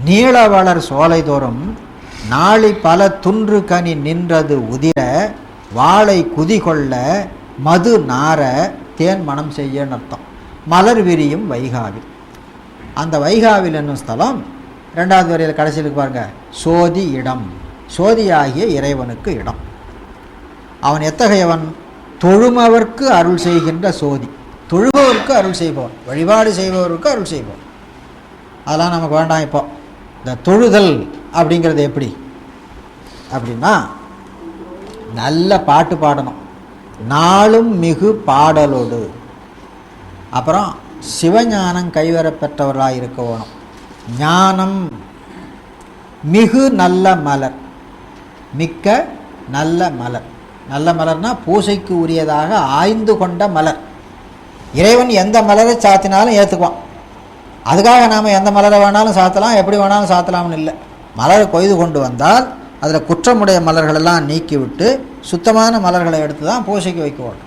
[SPEAKER 1] நீளவளர் சோலை தோறும் நாளி பல துன்று கனி நின்றது உதிர வாழை குதிகொள்ள மது நார தேன் மனம் செய்ய அர்த்தம். மலர் விரியும் வைகாவில். அந்த வைகாவில் என்னும் ஸ்தலம் 2வது வரையில் கடைசியில் பாருங்க, சோதி இடம், சோதியாகிய இறைவனுக்கு இடம். அவன் எத்தகையவன்? தொழுமவர்க்கு அருள் செய்கின்ற சோதி. தொழுபவருக்கு அருள் செய்பவன், வழிபாடு செய்பவருக்கு அருள் செய்பவன். அதெல்லாம் நமக்கு வேண்டாம். இப்போ இந்த தொழுதல் அப்படிங்கிறது எப்படி அப்படின்னா, நல்ல பாட்டு பாடணும், நாளும் மிகு பாடலோடு, அப்புறம் சிவஞானம் கைவரப்பெற்றவர்களாக இருக்க வேணும். ஞானம் மிகு நல்ல மலர், மிக்க நல்ல மலர். நல்ல மலர்னா பூசைக்கு உரியதாக ஆய்ந்து கொண்ட மலர். இறைவன் எந்த மலரை சாத்தினாலும் ஏற்றுக்குவான். அதுக்காக நாம் எந்த மலரை வேணாலும் சாத்தலாம், எப்படி வேணாலும் சாத்தலாம்னு இல்லை. மலரை கொய்து கொண்டு வந்தால் அதில் குற்றமுடைய மலர்களெல்லாம் நீக்கிவிட்டு சுத்தமான மலர்களை எடுத்து தான் பூஜைக்கு வைக்குவோம்.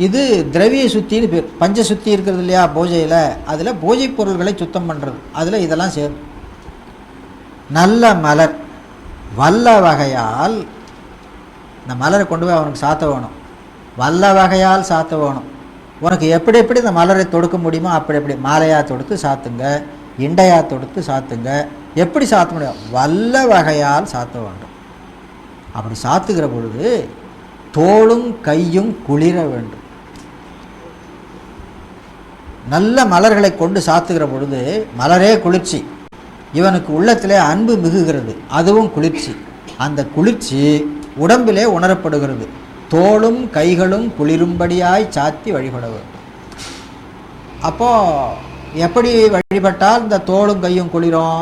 [SPEAKER 1] இது திரவிய சுத்தின்னு பேர். பஞ்ச சுத்தி இருக்கிறது இல்லையா பூஜையில், அதில் பூஜை பொருள்களை சுத்தம் பண்ணுறது, அதில் இதெல்லாம் சேரும். நல்ல மலர் வல்ல வகையால், இந்த மலரை கொண்டு போய் அவனுக்கு சாத்த வேணும், வல்ல வகையால் சாத்த வேணும். உனக்கு எப்படி எப்படி இந்த மலரை தொடுக்க முடியுமோ அப்படி எப்படி மாலையாக தொடுத்து சாத்துங்க, இண்டையாக தொடுத்து சாத்துங்க, எப்படி சாத்த முடியும்? வல்ல வகையால் சாத்த வேண்டும். அப்படி சாத்துகிற பொழுது தோளும் கையும் குளிர வேண்டும். நல்ல மலர்களை கொண்டு சாத்துகிற பொழுது மலரே குளிர்ச்சி, இவனுக்கு உள்ளத்திலே அன்பு மிகுகிறது, அதுவும் குளிர்ச்சி. அந்த குளிர்ச்சி உடம்பிலே உணரப்படுகிறது. தோளும் கைகளும் குளிரும்படியாய் சாத்தி வழிபட வேண்டும். அப்போது எப்படி வழிபட்டால் இந்த தோளும் கையும் குளிரும்?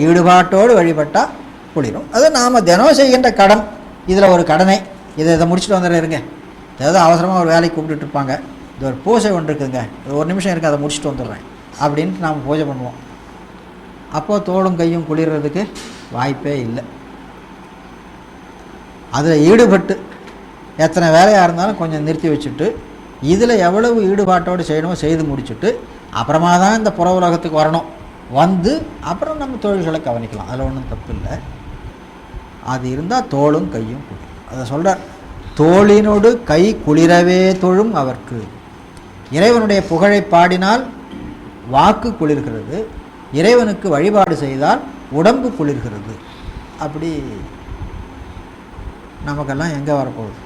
[SPEAKER 1] ஈடுபாட்டோடு வழிபட்டால் குளிரும். அது நாம் தினம் செய்கின்ற கடன். இதில் ஒரு கடனை, இதை முடிச்சுட்டு வந்துடுறேங்க, ஏதோ அவசரமாக ஒரு வேலைக்கு கூப்பிட்டுட்டு இருப்பாங்க, இது ஒரு பூஜை ஒன்று இருக்குதுங்க, ஒரு நிமிஷம் இருக்குது, அதை முடிச்சுட்டு வந்துடுறேன் அப்படின்ட்டு நாம் பூஜை பண்ணுவோம். அப்போது தோளும் கையும் குளிர்றதுக்கு வாய்ப்பே இல்லை. அதில் ஈடுபட்டு எத்தனை வேலையாக இருந்தாலும் கொஞ்சம் நிறுத்தி வச்சுட்டு, இதில் எவ்வளவு ஈடுபாட்டோடு செய்யணுமோ செய்து முடிச்சுட்டு அப்புறமா தான் இந்த புற உலகத்துக்கு வரணும். வந்து அப்புறம் நம்ம தொழில்களை கவனிக்கலாம், அதில் ஒன்றும் தப்பு இல்லை. அது இருந்தால் தோளும் கையும் குளிரும். அதை சொல்கிறார், தோளினோடு கை குளிரவே தொழும் அவர்க்கு. இறைவனுடைய புகழை பாடினால் வாக்கு குளிர்கிறது, இறைவனுக்கு வழிபாடு செய்தால் உடம்பு குளிர்கிறது. அப்படி நமக்கெல்லாம் எங்கே வரப்போகுது?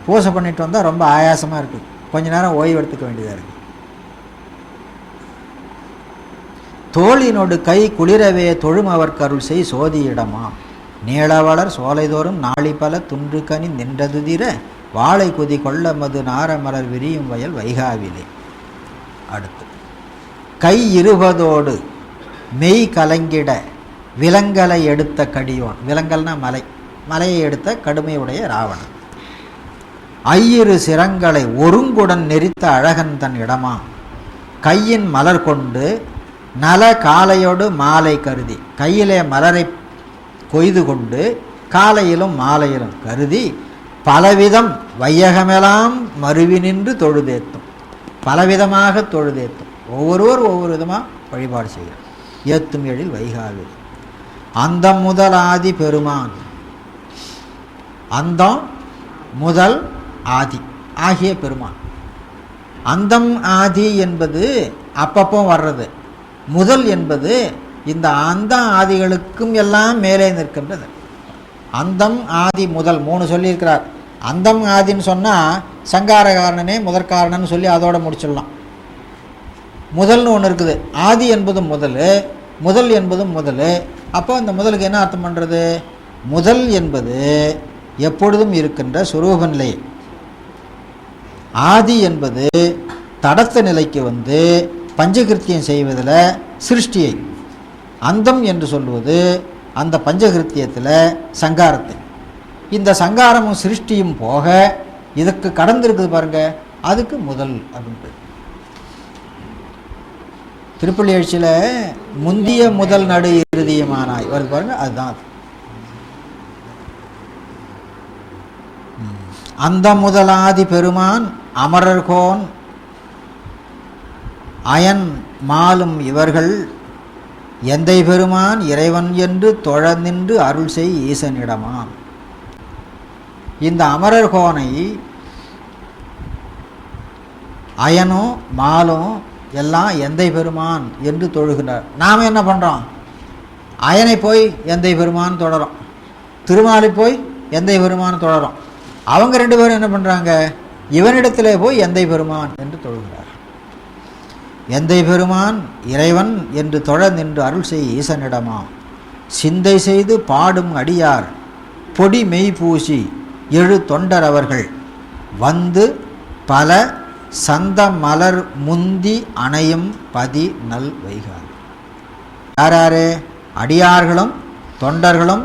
[SPEAKER 1] பூஜை பண்ணிட்டு வந்தால் ரொம்ப ஆயாசமாக இருக்குது, கொஞ்ச நேரம் ஓய்வு எடுத்துக்க வேண்டியதாக இருக்குது. தோளினோடு கை குளிரவே தொழும் அவர்க்கு அருள் செய் சோதியிடமா. நீளவளர் சோலைதோறும் நாளி பல துன்று கனி நின்றதுதிர வாழை குதி கொள்ள மது நார மலர் விரியும் வயல் வைகாவிலே. அடுத்து கை இருபதோடு மெய் கலங்கிட விலங்கலை எடுத்த கடியோன். விலங்கல்னா மலை, மலையை எடுத்த கடுமையுடைய ராவணன். ஐயிரு சிரங்களை ஒருங்குடன் நெறித்த அழகன் தன் இடமா. கையின் மலர் கொண்டு நல காலையோடு மாலை கருதி. கையிலே மலரை கொய்து கொண்டு காலையிலும் மாலையிலும் கருதி பலவிதம் வையகமெல்லாம் மருவி நின்று தொழுதேத்தும். பலவிதமாக தொழுதேத்தும், ஒவ்வொருவர் ஒவ்வொரு விதமாக வழிபாடு செய்கிறார். ஏத்தும் எழில் வைகாவில். அந்தம் முதல் ஆதி பெருமான். அந்தம் முதல் ஆதி ஆகிய பெருமான். அந்தம் ஆதி என்பது அப்பப்போ வர்றது, முதல் என்பது இந்த அந்த ஆதிகளுக்கும் எல்லாம் மேலே நிற்கின்றது. அந்தம் ஆதி முதல் 3 சொல்லியிருக்கிறார். அந்தம் ஆதின்னு சொன்னால் சங்கார காரணனே முதற்காரணன்னு சொல்லி அதோட முடிச்சிடலாம். முதல்னு ஒன்று இருக்குது, ஆதி என்பதும் முதல், முதல் என்பதும் முதல். அப்போ அந்த முதலுக்கு என்ன அர்த்தம் பண்ணுறது? முதல் என்பது எப்பொழுதும் இருக்கின்ற சுரூப நிலை. ஆதி என்பது தடத்த நிலைக்கு வந்து பஞ்சகிருத்தியம் செய்வதில் சிருஷ்டியை. அந்தம் என்று சொல்வது அந்த பஞ்சகிருத்தியத்தில் சங்காரத்தை. இந்த சங்காரமும் சிருஷ்டியும் போக இதுக்கு கடந்திருக்குது பாருங்க, அதுக்கு முதல் அப்படின்ட்டு. திருப்பள்ளி எழுச்சியில் முந்திய முதல் நடு இறுதியமானாய் வருது பாருங்க, அதுதான் அது. அந்த முதலாதி பெருமான் அமரர்கோன் அயன் மாலும் இவர்கள் எந்தை பெருமான் இறைவன் என்று தொழ நின்று அருள் செய் ஈசனிடமாம். இந்த அமரர் கோனை அயனும் மாலும் எல்லாம் எந்தை பெருமான் என்று தொழுகிறார். நாம் என்ன பண்ணுறோம்? அயனை போய் எந்தை பெருமான் தொடரும், திருமாலை போய் எந்தை பெருமான் தொடரும். அவங்க ரெண்டு பேரும் என்ன பண்ணுறாங்க? இவனிடத்திலே போய் எந்தை பெருமான் என்று தொழுகிறார். எந்தை பெருமான் இறைவன் என்று தொழ நின்று அருள் செய் ஈசனிடமா சிந்தை செய்து பாடும் அடியார் பொடி மெய் பூசி எழு தொண்டர் அவர்கள் வந்து பல சந்த மலர் முந்தி அணையும் பதி நல் வைகார். யாராரு? அடியார்களும் தொண்டர்களும்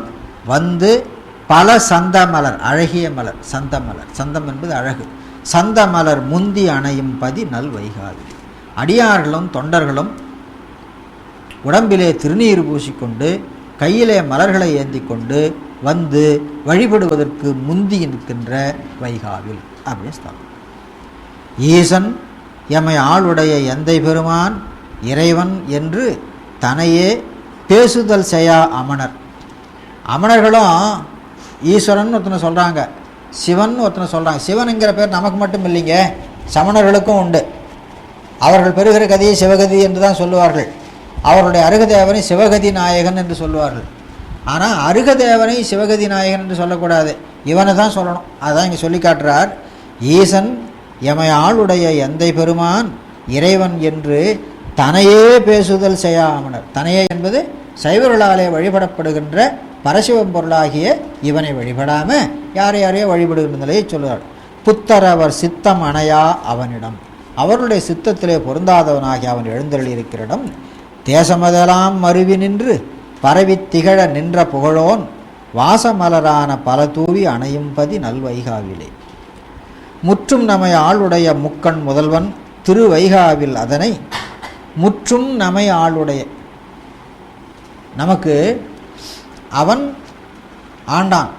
[SPEAKER 1] வந்து பல சந்த மலர், அழகிய மலர், சந்த மலர், சந்தம் என்பது அழகு, சந்த மலர் முந்தி அணையும் பதி நல் வைகாது. அடியார்களும் தொண்டர்களும் உடம்பிலே திருநீர் பூசிக்கொண்டு கையிலே மலர்களை ஏந்தி கொண்டு வந்து வழிபடுவதற்கு முந்தி நிற்கின்ற வைகாவில் அப்படின்னு சொல்லுவாங்க. ஈசன் எமை ஆளுடைய எந்தை பெருமான் இறைவன் என்று தன்னையே பேசுதல் செய்யா அமணர். அமணர்களும் ஈஸ்வரன் ஒருத்தனை சொல்கிறாங்க, சிவன் ஒருத்தனை சொல்கிறாங்க. சிவனுங்கிற பேர் நமக்கு மட்டும் இல்லைங்க, சமணர்களுக்கும் உண்டு. அவர்கள் பெறுகிற கதியை சிவகதி என்று தான் சொல்லுவார்கள். அவருடைய அருகதேவனை சிவகதி நாயகன் என்று சொல்லுவார்கள். ஆனால் அருகதேவனை சிவகதி நாயகன் என்று சொல்லக்கூடாது, இவனை தான் சொல்லணும். அதான் இங்கே சொல்லி காட்டுறார். ஈசன் எமை ஆளுடைய எந்தை பெருமான் இறைவன் என்று தனையே பேசுதல் செய்யாமனர். தனையே என்பது சைவர்களாலே வழிபடப்படுகின்ற பரசிவம் பொருளாகிய இவனை வழிபடாமல் யாரையோ வழிபடுகின்ற நிலையை சொல்லுவார். புத்தர் அவர் சித்தம் அணையா அவனிடம், அவருடைய சித்தத்திலே பொருந்தாதவனாகி அவன் எழுந்தருளியிருக்கிற இடம் தேசமதெல்லாம் மருவி நின்று பரவி திகழ நின்ற புகழோன் வாசமலரான பல தூவி அணையும்பதி நல்வைகாவிலே முற்றும் நமை ஆளுடைய முக்கண் முதல்வன் திருவைகாவில் அதனை முற்றும் நமை ஆளுடைய. நமக்கு அவன் ஆண்டான்,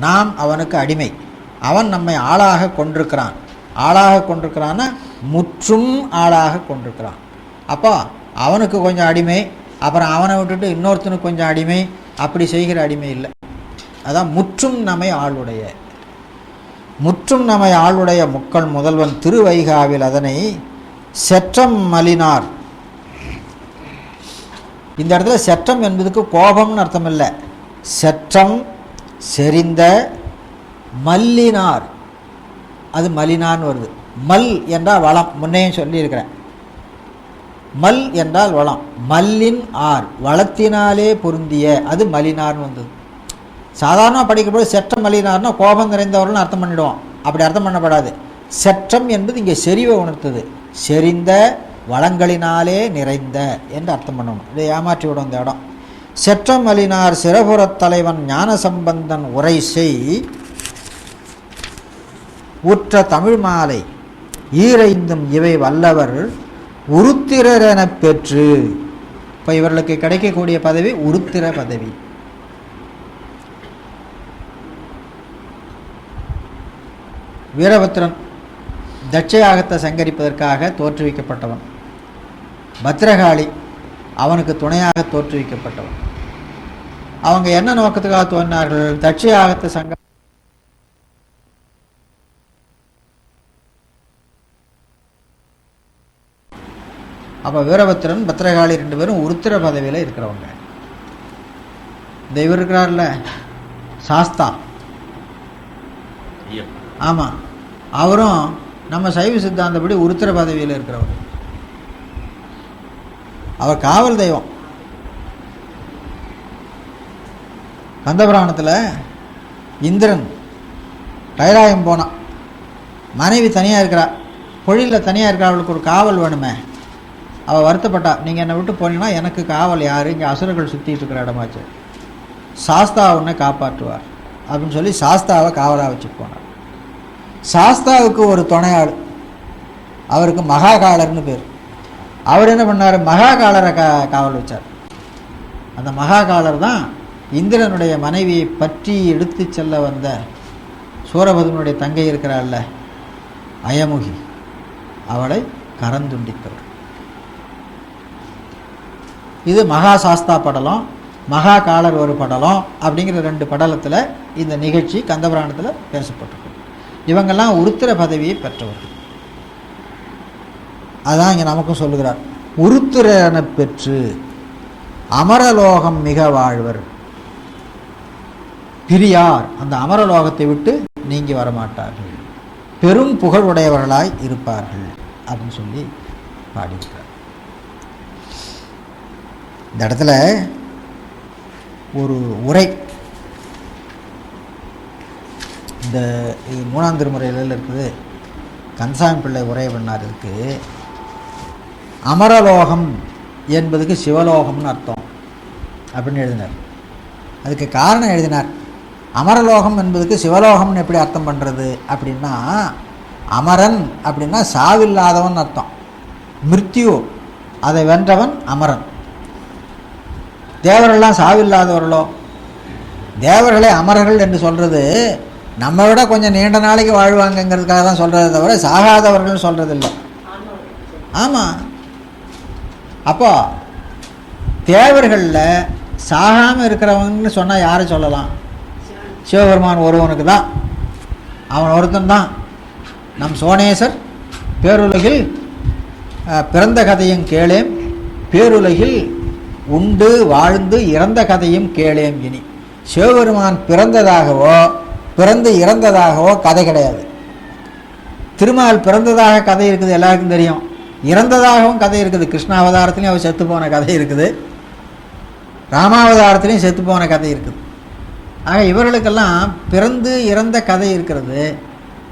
[SPEAKER 1] நாம் அவனுக்கு அடிமை. அவன் நம்மை ஆளாக கொண்டிருக்கிறான். ஆளாக கொண்டிருக்கிறான்னா முற்றும் ஆளாக கொண்டிருக்கிறான். அப்போ அவனுக்கு கொஞ்சம் அடிமை, அப்புறம் அவனை விட்டுட்டு இன்னொருத்தனுக்கு கொஞ்சம் அடிமை, அப்படி செய்கிற அடிமை இல்லை. அதான் முற்றும் நமை ஆளுடைய. முற்றும் நமை ஆளுடைய முக்கள் முதல்வன் திருவைகாவில் அதனை செற்றம் மலினார். இந்த இடத்துல செற்றம் என்பதுக்கு கோபம்னு அர்த்தம் இல்லை. செற்றம் செறிந்த மல்லினார், அது மலினான்னு வருது. மல் என்றால் வளம், முன்னையும் சொல்லியிருக்கிறேன். மல் என்றால் வளம். மல்லின் ஆர், வளத்தினாலே பொருந்திய, அது மலினார்னு வந்தது. சாதாரணமாக படிக்கும்போது செற்றம் மலினார்னா கோபம் நிறைந்தவர்கள்னு அர்த்தம் பண்ணிவிடுவோம். அப்படி அர்த்தம் பண்ணப்படாது. செற்றம் என்பது இங்கே செறிவை உணர்த்தது. செறிந்த வளங்களினாலே நிறைந்த என்று அர்த்தம் பண்ணணும். இதை ஏமாற்றி விடும் இந்த இடம். செற்றம் மலினார் சிறபுறத் தலைவன் ஞான சம்பந்தன் உரை செய் உற்ற தமிழ் மாலை ஈரைந்தும் இவை வல்லவர் உருத்திரரென பெற்று. இப்போ இவர்களுக்கு கிடைக்கக்கூடிய பதவி உருத்திர பதவி. வீரபத்ரன் தட்சயாகத்தை சங்கரிப்பதற்காக தோற்றுவிக்கப்பட்டவன். பத்ரகாளி அவனுக்கு துணையாக தோற்றுவிக்கப்பட்டவன். அவங்க என்ன நோக்கத்துக்காக தோன்றினார்கள்? தட்சயாகத்தை சங்க அப்போ வீரபத்ரன் பத்ரகாளி ரெண்டு பேரும் உருத்திர பதவியில் இருக்கிறவங்க. இந்த இவர் இருக்கிறார்ல சாஸ்தா, ஆமாம், அவரும் நம்ம சைவ சித்தாந்தப்படி உருத்திர பதவியில் இருக்கிறவர். அவர் காவல் தெய்வம். கந்தபுராணத்தில் இந்திரன் கைலாயம் போனான். மனைவி தனியாக இருக்கிறா, பொழிலில் தனியாக இருக்கிற, அவளுக்கு ஒரு காவல் வேணுமே. அவள் வருத்தப்பட்டா, நீங்கள் என்னை விட்டு போனீங்கன்னா எனக்கு காவல் யார்? இங்கே அசுரர்கள் சுற்றிட்டு இருக்கிற இடமாச்சு, சாஸ்தா உன்னை காப்பாற்றுவார் அப்படின்னு சொல்லி சாஸ்தாவை காவலாக வச்சுட்டு போனார். சாஸ்தாவுக்கு ஒரு துணையாள், அவருக்கு மகாகாலர்னு பேர். அவர் என்ன பண்ணார்? மகாகாலரை காவல் வச்சார். அந்த மகாகாலர் தான் இந்திரனுடைய மனைவியை பற்றி எடுத்து செல்ல வந்த சூரபதுமனுடைய தங்கை இருக்கிறாள்ல அயமுகி, அவளை கரந்துண்டித்தவர். இது மகா சாஸ்தா படலம், மகா காலர் ஒரு படலம் அப்படிங்கிற 2 படலத்தில் இந்த நிகழ்ச்சி கந்தபுராணத்தில் பேசப்பட்டிருக்கு. இவங்கெல்லாம் உருத்திர பதவியை பெற்றவர்கள். அதான் இங்கே நமக்கும் சொல்லுகிறார். உருத்திரனை பெற்று அமரலோகம் மிக வாழ்வர், பிரியார், அந்த அமரலோகத்தை விட்டு நீங்கி வரமாட்டார்கள், பெரும் புகழுடையவர்களாய் இருப்பார்கள் அப்படின்னு சொல்லி பாடியிருக்கிறார். இந்த இடத்துல ஒரு உரை, இந்த 3ஆம் திருமுறையில் இருக்குது, கந்தசாமி பிள்ளை உரை பண்ணார். இருக்கு அமரலோகம் என்பதுக்கு சிவலோகம்னு அர்த்தம் அப்படின்னு எழுதினார். அதுக்கு காரணம் எழுதினார். அமரலோகம் என்பதுக்கு சிவலோகம்னு எப்படி அர்த்தம் பண்ணுறது அப்படின்னா, அமரன் அப்படின்னா சாவில்லாதவன் அர்த்தம். மிருத்யு அதை வென்றவன் அமரன். தேவர்கள்லாம் சாவில்லாதவர்களோ? தேவர்களே அமரர்கள் என்று சொல்கிறது நம்ம விட கொஞ்சம் நீண்ட நாளைக்கு வாழ்வாங்கங்கிறதுக்காக தான் சொல்கிறத தவிர சாகாதவர்கள் சொல்கிறதில்லை. ஆமாம். அப்போ தேவர்களில் சாகாமல் இருக்கிறவங்கன்னு சொன்னால் யாரை சொல்லலாம்? சிவபெருமான் ஒருவனுக்கு தான், அவன் ஒருத்தன் தான். நம் சோனேசர் பேருலகில் பிறந்த கதையும் கேளேம், பேருலகில் உண்டு வாழ்ந்து இறந்த கதையும் கேளேம். இனி சிவபெருமான் பிறந்ததாகவோ பிறந்து இறந்ததாகவோ கதை கிடையாது. திருமால் பிறந்ததாக கதை இருக்குது, எல்லாருக்கும் தெரியும். இறந்ததாகவும் கதை இருக்குது. கிருஷ்ணாவதாரத்துலேயும் அவர் செத்து போன கதை இருக்குது, ராமாவதாரத்துலேயும் செத்து போன கதை இருக்குது. ஆக இவர்களுக்கெல்லாம் பிறந்து இறந்த கதை இருக்கிறது.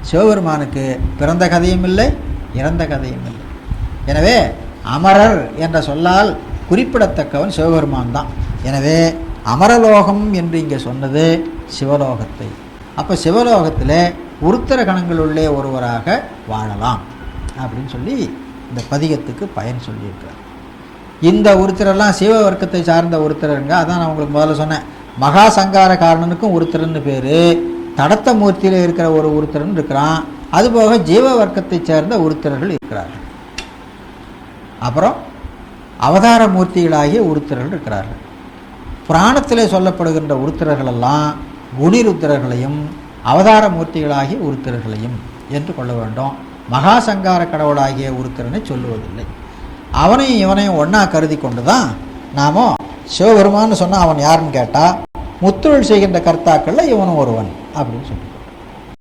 [SPEAKER 1] சிவபெருமானுக்கு பிறந்த கதையும் இல்லை, இறந்த கதையும் இல்லை. எனவே அமரர் என்ற சொல்லால் குறிப்பிடத்தக்கவன் சிவபெருமான் தான். எனவே அமரலோகம் என்று இங்கே சொன்னது சிவலோகத்தை. அப்போ சிவலோகத்தில் உருத்திர கணங்களுள்ளே ஒருவராக வாழலாம் அப்படின்னு சொல்லி இந்த பதிகத்துக்கு பயன் சொல்லியிருக்கிறார். இந்த உருத்திரெல்லாம் சிவ வர்க்கத்தை சார்ந்த உருத்திரங்க. அதான் நான் உங்களுக்கு முதல்ல சொன்னேன், மகா சங்கார காரணனுக்கும் உருத்திரன்னு பேர், தடத்த மூர்த்தியில் இருக்கிற ஒரு உருத்திரன் இருக்கிறான். அதுபோக ஜீவ வர்க்கத்தை சேர்ந்த உருத்திரர்கள் இருக்கிறார்கள். அப்புறம் அவதார மூர்த்திகளாகிய உருத்திரர்கள் இருக்கிறார்கள். புராணத்திலே சொல்லப்படுகின்ற உருத்திரர்களெல்லாம் குணிருத்திரர்களையும் அவதார மூர்த்திகளாகிய உருத்திரர்களையும் என்று கொள்ள வேண்டும். மகா சங்கார கடவுளாகிய உருத்திரனை சொல்லுவதில்லை. அவனையும் இவனையும் ஒன்றா கருதி கொண்டு தான் நாம சிவபெருமான்னு சொன்னால் அவன் யாருன்னு கேட்டால் முத்தொழில் செய்கின்ற கர்த்தாக்களில் இவனும் ஒருவன் அப்படின்னு சொல்லி